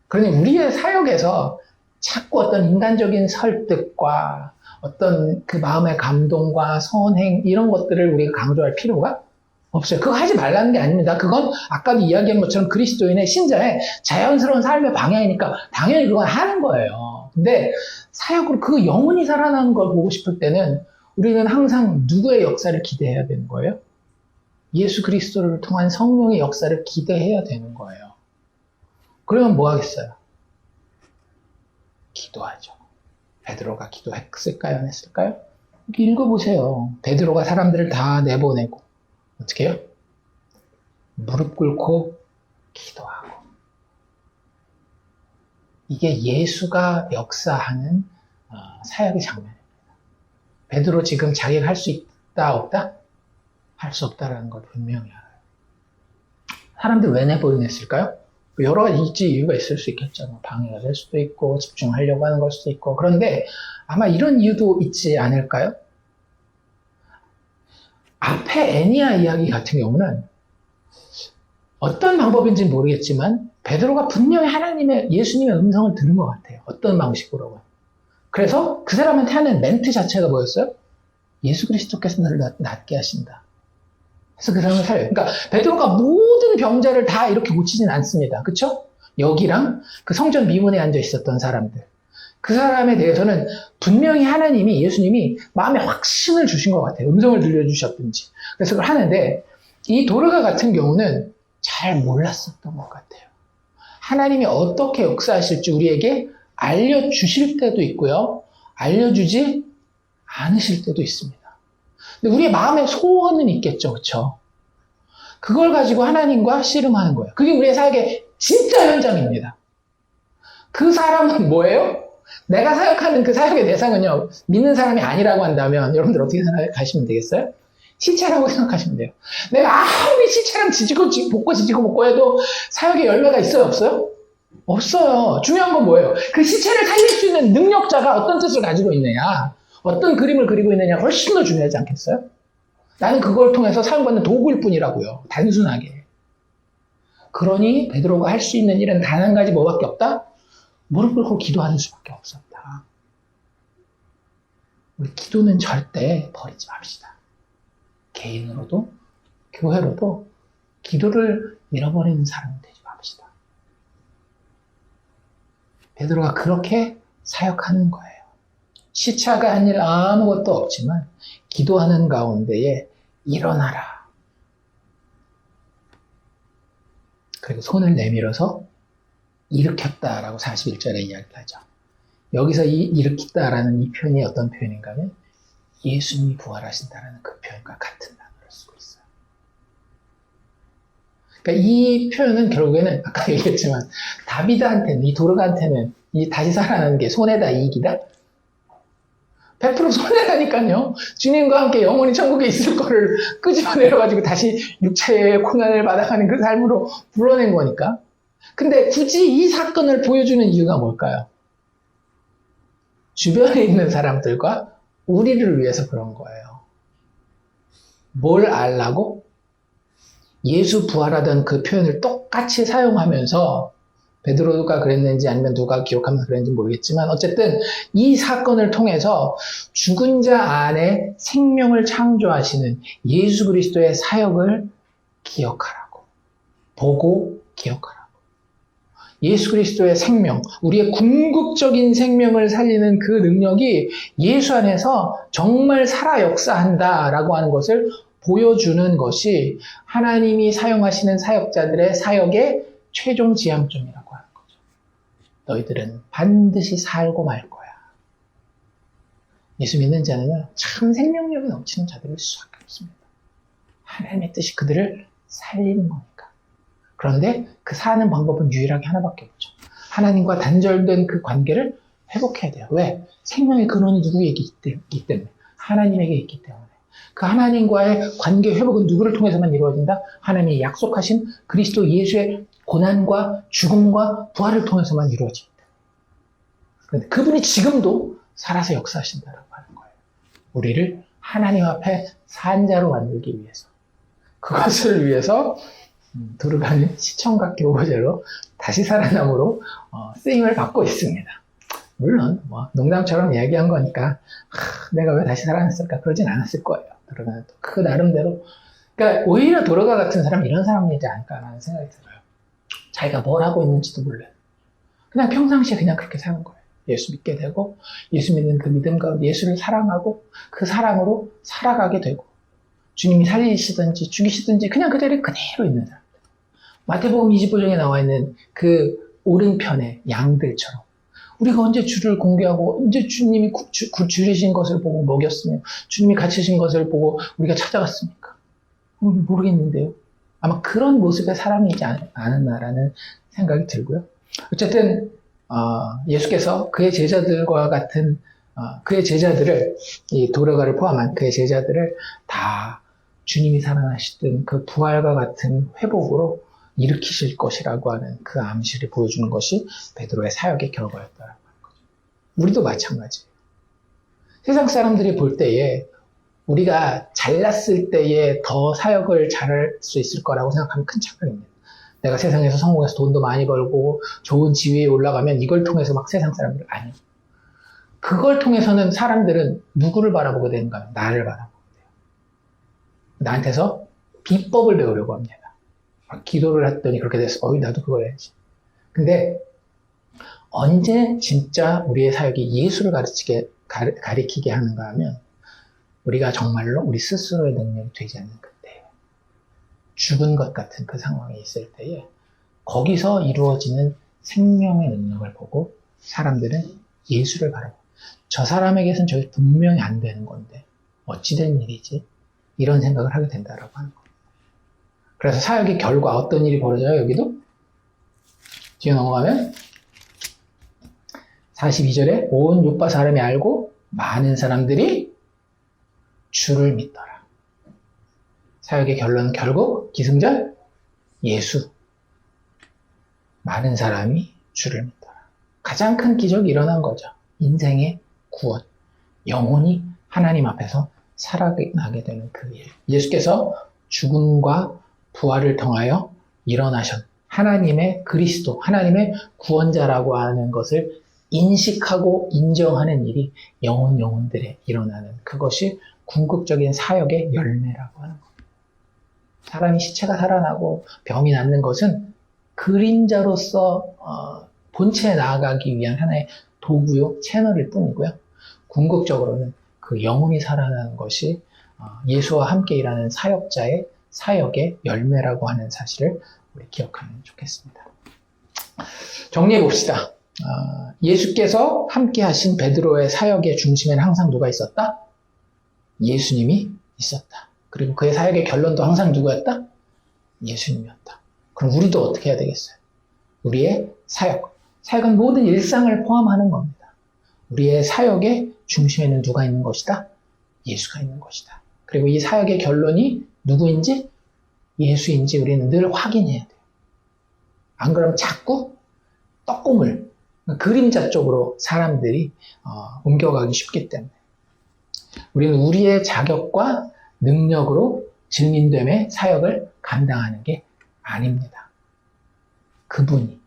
S1: 그러니 우리의 사역에서 자꾸 어떤 인간적인 설득과 어떤 그 마음의 감동과 선행, 이런 것들을 우리가 강조할 필요가 없어요. 그거 하지 말라는 게 아닙니다. 그건 아까도 이야기한 것처럼 그리스도인의 신자의 자연스러운 삶의 방향이니까 당연히 그건 하는 거예요. 근데 사역으로 그 영혼이 살아나는 걸 보고 싶을 때는 우리는 항상 누구의 역사를 기대해야 되는 거예요? 예수 그리스도를 통한 성령의 역사를 기대해야 되는 거예요. 그러면 뭐 하겠어요? 기도하죠. 베드로가 기도했을까요? 안 했을까요? 이렇게 읽어보세요. 베드로가 사람들을 다 내보내고 어떻게 해요? 무릎 꿇고 기도하고. 이게 예수가 역사하는 사역의 장면입니다. 베드로 지금 자기가 할 수 있다 없다? 할 수 없다라는 걸 분명히 알아요. 사람들 왜 내보냈을까요? 여러 가지 이유가 있을 수 있겠죠. 방해가 될 수도 있고 집중하려고 하는 걸 수도 있고. 그런데 아마 이런 이유도 있지 않을까요? 앞에 애니아 이야기 같은 경우는 어떤 방법인지는 모르겠지만 베드로가 분명히 예수님의 음성을 들은 것 같아요. 어떤 방식으로. 그래서 그 사람한테 하는 멘트 자체가 뭐였어요? 예수 그리스도께서 너를 낫게 하신다. 그래서 그 사람을 살려요. 그러니까 베드로가 모든 병자를 다 이렇게 고치진 않습니다. 그쵸? 여기랑 그 성전 미문에 앉아 있었던 사람들. 그 사람에 대해서는 분명히 예수님이 마음에 확신을 주신 것 같아요. 음성을 들려주셨든지. 그래서 그걸 하는데, 이 도르가 같은 경우는 잘 몰랐었던 것 같아요. 하나님이 어떻게 역사하실지 우리에게 알려주실 때도 있고요. 알려주지 않으실 때도 있습니다. 근데 우리의 마음에 소원은 있겠죠. 그렇죠? 그걸 가지고 하나님과 씨름하는 거예요. 그게 우리의 사역의 진짜 현장입니다. 그 사람은 뭐예요? 내가 사역하는 그 사역의 대상은요, 믿는 사람이 아니라고 한다면 여러분들 어떻게 생각하시면 되겠어요? 시체라고 생각하시면 돼요. 내가 아무리 시체랑 지지고 볶고 해도 사역에 열매가 있어요, 없어요? 없어요. 중요한 건 뭐예요? 그 시체를 살릴 수 있는 능력자가 어떤 뜻을 가지고 있느냐, 어떤 그림을 그리고 있느냐가 훨씬 더 중요하지 않겠어요? 나는 그걸 통해서 사용받는 도구일 뿐이라고요. 단순하게. 그러니 베드로가 할 수 있는 일은 단 한 가지 뭐밖에 없다? 무릎 꿇고 기도하는 수밖에 없었다. 우리 기도는 절대 버리지 맙시다. 개인으로도 교회로도 기도를 잃어버리는 사람이 되지 맙시다. 베드로가 그렇게 사역하는 거예요. 시차가 한 일 아무것도 없지만 기도하는 가운데에 일어나라. 그리고 손을 내밀어서 일으켰다라고 41절에 이야기하죠. 여기서 이 일으켰다라는 이 표현이 어떤 표현인가 하면 예수님이 부활하신다라는 그 표현과 같은 단어를 쓰고 있어요. 그러니까 이 표현은 결국에는 아까 얘기했지만 다비드한테는, 이 도르가한테는 이 다시 살아나는 게 손해다 이익이다? 100% 손해라니까요. 주님과 함께 영원히 천국에 있을 거를 끄집어내려가지고 다시 육체의 고난을 받아가는 그 삶으로 불러낸 거니까. 근데 굳이 이 사건을 보여주는 이유가 뭘까요? 주변에 있는 사람들과 우리를 위해서 그런 거예요. 뭘 알라고? 예수 부활하던 그 표현을 똑같이 사용하면서 베드로가 그랬는지 아니면 누가 기록하면서 그랬는지 모르겠지만 어쨌든 이 사건을 통해서 죽은 자 안에 생명을 창조하시는 예수 그리스도의 사역을 기억하라고. 보고 기억하라고. 예수 그리스도의 생명, 우리의 궁극적인 생명을 살리는 그 능력이 예수 안에서 정말 살아 역사한다라고 하는 것을 보여주는 것이 하나님이 사용하시는 사역자들의 사역의 최종 지향점이라고 하는 거죠. 너희들은 반드시 살고 말 거야. 예수 믿는 자는요, 참 생명력이 넘치는 자들일 수밖에 없습니다. 하나님의 뜻이 그들을 살리는 거니까. 그런데 그 사는 방법은 유일하게 하나밖에 없죠. 하나님과 단절된 그 관계를 회복해야 돼요. 왜? 생명의 근원이 누구에게 있기 때문에. 하나님에게 있기 때문에. 그 하나님과의 관계 회복은 누구를 통해서만 이루어진다? 하나님이 약속하신 그리스도 예수의 고난과 죽음과 부활을 통해서만 이루어집니다. 그런데 그분이 지금도 살아서 역사하신다라고 하는 거예요. 우리를 하나님 앞에 산자로 만들기 위해서. 그것을 위해서 도르가는 시청각 교보제로 다시 살아남으로 쓰임을 받고 있습니다. 물론 농담처럼 이야기한 거니까 내가 왜 다시 살아났을까 그러진 않았을 거예요. 도르가는 또 그 나름대로, 그러니까 오히려 도르가 같은 사람은 이런 사람이지 않을까라는 생각이 들어요. 자기가 뭘 하고 있는지도 몰라요. 그냥 평상시에 그냥 그렇게 사는 거예요. 예수 믿게 되고 예수 믿는 그 믿음 가운데 예수를 사랑하고 그 사랑으로 살아가게 되고 주님이 살리시든지 죽이시든지 그냥 그 자리에 그대로 있는 사람. 마태복음 25장에 나와 있는 그 오른편의 양들처럼 우리가 언제 주를 공개하고 언제 주님이 줄이신 것을 보고 먹였으며 주님이 갇히신 것을 보고 우리가 찾아갔습니까? 모르겠는데요. 아마 그런 모습의 사람이지 않았나라는 생각이 들고요. 어쨌든 예수께서 그의 제자들과 같은 그의 제자들을, 이 도르가를 포함한 그의 제자들을 다 주님이 살아나시던 그 부활과 같은 회복으로 일으키실 것이라고 하는 그 암시를 보여주는 것이 베드로의 사역의 결과였다라고 하는 거죠. 우리도 마찬가지예요. 세상 사람들이 볼 때에 우리가 잘났을 때에 더 사역을 잘할 수 있을 거라고 생각하면 큰 착각입니다. 내가 세상에서 성공해서 돈도 많이 벌고 좋은 지위에 올라가면 이걸 통해서 막 세상 사람들 아니에요. 그걸 통해서는 사람들은 누구를 바라보게 되는가? 나를 바라보게 돼요. 나한테서 비법을 배우려고 합니다. 기도를 했더니 그렇게 됐어. 나도 그걸 해야지. 근데 언제 진짜 우리의 사역이 예수를 가리키게 하는가 하면 우리가 정말로 우리 스스로의 능력이 되지 않는 그때, 죽은 것 같은 그 상황에 있을 때에 거기서 이루어지는 생명의 능력을 보고 사람들은 예수를 바라보고 저 사람에게선 저게 분명히 안 되는 건데 어찌된 일이지? 이런 생각을 하게 된다라고 하는 거예요. 그래서 사역의 결과 어떤 일이 벌어져요? 여기도 뒤에 넘어가면 42절에 온 요파 사람이 알고 많은 사람들이 주를 믿더라. 사역의 결론은 결국 기승전 예수. 많은 사람이 주를 믿더라. 가장 큰 기적이 일어난 거죠. 인생의 구원. 영혼이 하나님 앞에서 살아나게 되는 그 일. 예수께서 죽음과 부활을 통하여 일어나셨. 하나님의 그리스도, 하나님의 구원자라고 하는 것을 인식하고 인정하는 일이 영혼들에 일어나는 그것이 궁극적인 사역의 열매라고 하는 겁니다. 사람이 시체가 살아나고 병이 낫는 것은 그림자로서 본체에 나아가기 위한 하나의 도구요, 채널일 뿐이고요. 궁극적으로는 그 영혼이 살아나는 것이 예수와 함께 일하는 사역자의 사역의 열매라고 하는 사실을 우리 기억하면 좋겠습니다. 정리해 봅시다. 예수께서 함께 하신 베드로의 사역의 중심에는 항상 누가 있었다? 예수님이 있었다. 그리고 그의 사역의 결론도 항상 누구였다? 예수님이었다. 그럼 우리도 어떻게 해야 되겠어요? 우리의 사역은 모든 일상을 포함하는 겁니다. 우리의 사역의 중심에는 누가 있는 것이다? 예수가 있는 것이다. 그리고 이 사역의 결론이 누구인지 예수인지 우리는 늘 확인해야 돼요. 안 그러면 자꾸 떡고물, 그림자 쪽으로 사람들이 옮겨가기 쉽기 때문에 우리는 우리의 자격과 능력으로 증인됨의 사역을 감당하는 게 아닙니다. 그분이,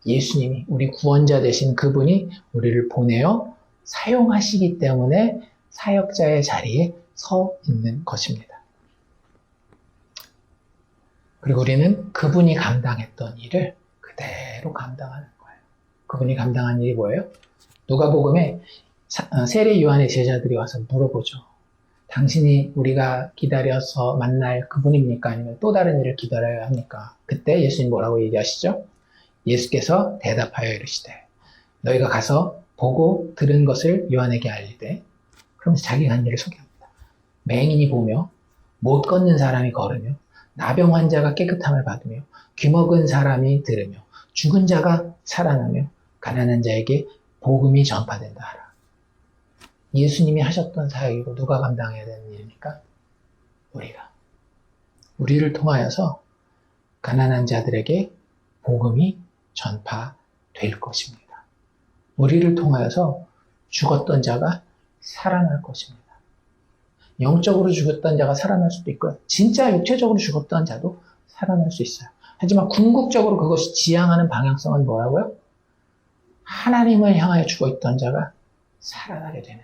S1: 예수님이, 우리 구원자 되신 그분이 우리를 보내어 사용하시기 때문에 사역자의 자리에 서 있는 것입니다. 그리고 우리는 그분이 감당했던 일을 그대로 감당하는 거예요. 그분이 감당한 일이 뭐예요? 누가복음에 세례 요한의 제자들이 와서 물어보죠. 당신이 우리가 기다려서 만날 그분입니까? 아니면 또 다른 일을 기다려야 합니까? 그때 예수님 뭐라고 얘기하시죠? 예수께서 대답하여 이르시되 너희가 가서 보고 들은 것을 요한에게 알리되, 그러면서 자기가 한 일을 소개합니다. 맹인이 보며, 못 걷는 사람이 걸으며, 나병 환자가 깨끗함을 받으며, 귀먹은 사람이 들으며, 죽은 자가 살아나며, 가난한 자에게 복음이 전파된다 하라. 예수님이 하셨던 사역이고 누가 감당해야 되는 일입니까? 우리를 통하여서 가난한 자들에게 복음이 전파될 것입니다. 우리를 통하여서 죽었던 자가 살아날 것입니다. 영적으로 죽었던 자가 살아날 수도 있고요. 진짜 육체적으로 죽었던 자도 살아날 수 있어요. 하지만 궁극적으로 그것이 지향하는 방향성은 뭐라고요? 하나님을 향하여 죽어있던 자가 살아나게 되는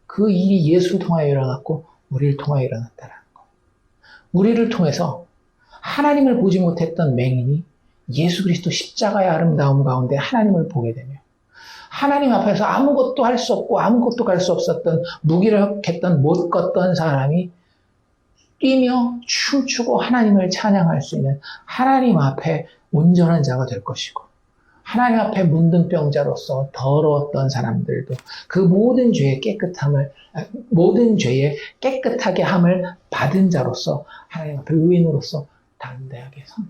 S1: 그 일이 예수를 통하여 일어났고 우리를 통하여 일어났다라는 거예요. 우리를 통해서 하나님을 보지 못했던 맹인이 예수 그리스도 십자가의 아름다움 가운데 하나님을 보게 되며, 하나님 앞에서 아무것도 할 수 없고 아무것도 갈 수 없었던 무기력했던 못 걷던 사람이 뛰며 춤추고 하나님을 찬양할 수 있는 하나님 앞에 온전한 자가 될 것이고, 하나님 앞에 문둥병자로서 더러웠던 사람들도 그 모든 죄의 깨끗하게 함을 받은 자로서 하나님 앞에 의인으로서 담대하게 서며,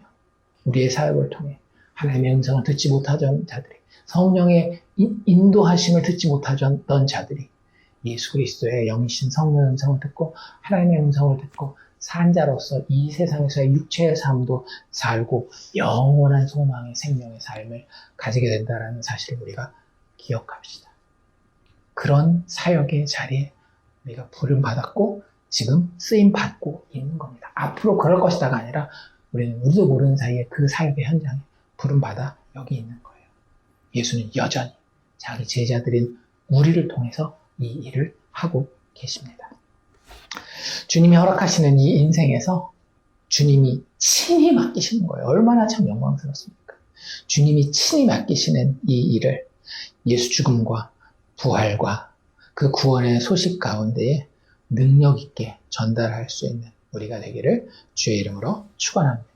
S1: 우리의 사역을 통해 하나님의 음성을 듣지 못하던 자들이, 성령의 인도하심을 듣지 못하던 자들이 예수 그리스도의 영이신 성령의 음성을 듣고 하나님의 음성을 듣고 산 자로서 이 세상에서의 육체의 삶도 살고 영원한 소망의 생명의 삶을 가지게 된다는 사실을 우리가 기억합시다. 그런 사역의 자리에 우리가 부름받았고 지금 쓰임받고 있는 겁니다. 앞으로 그럴 것이다가 아니라 우리도 모르는 사이에 그 사역의 현장에 부름받아 여기 있는 거예요. 예수는 여전히 자기 제자들인 우리를 통해서 이 일을 하고 계십니다. 주님이 허락하시는 이 인생에서 주님이 친히 맡기시는 거예요. 얼마나 참 영광스럽습니까? 주님이 친히 맡기시는 이 일을 예수 죽음과 부활과 그 구원의 소식 가운데에 능력 있게 전달할 수 있는 우리가 되기를 주의 이름으로 축원합니다.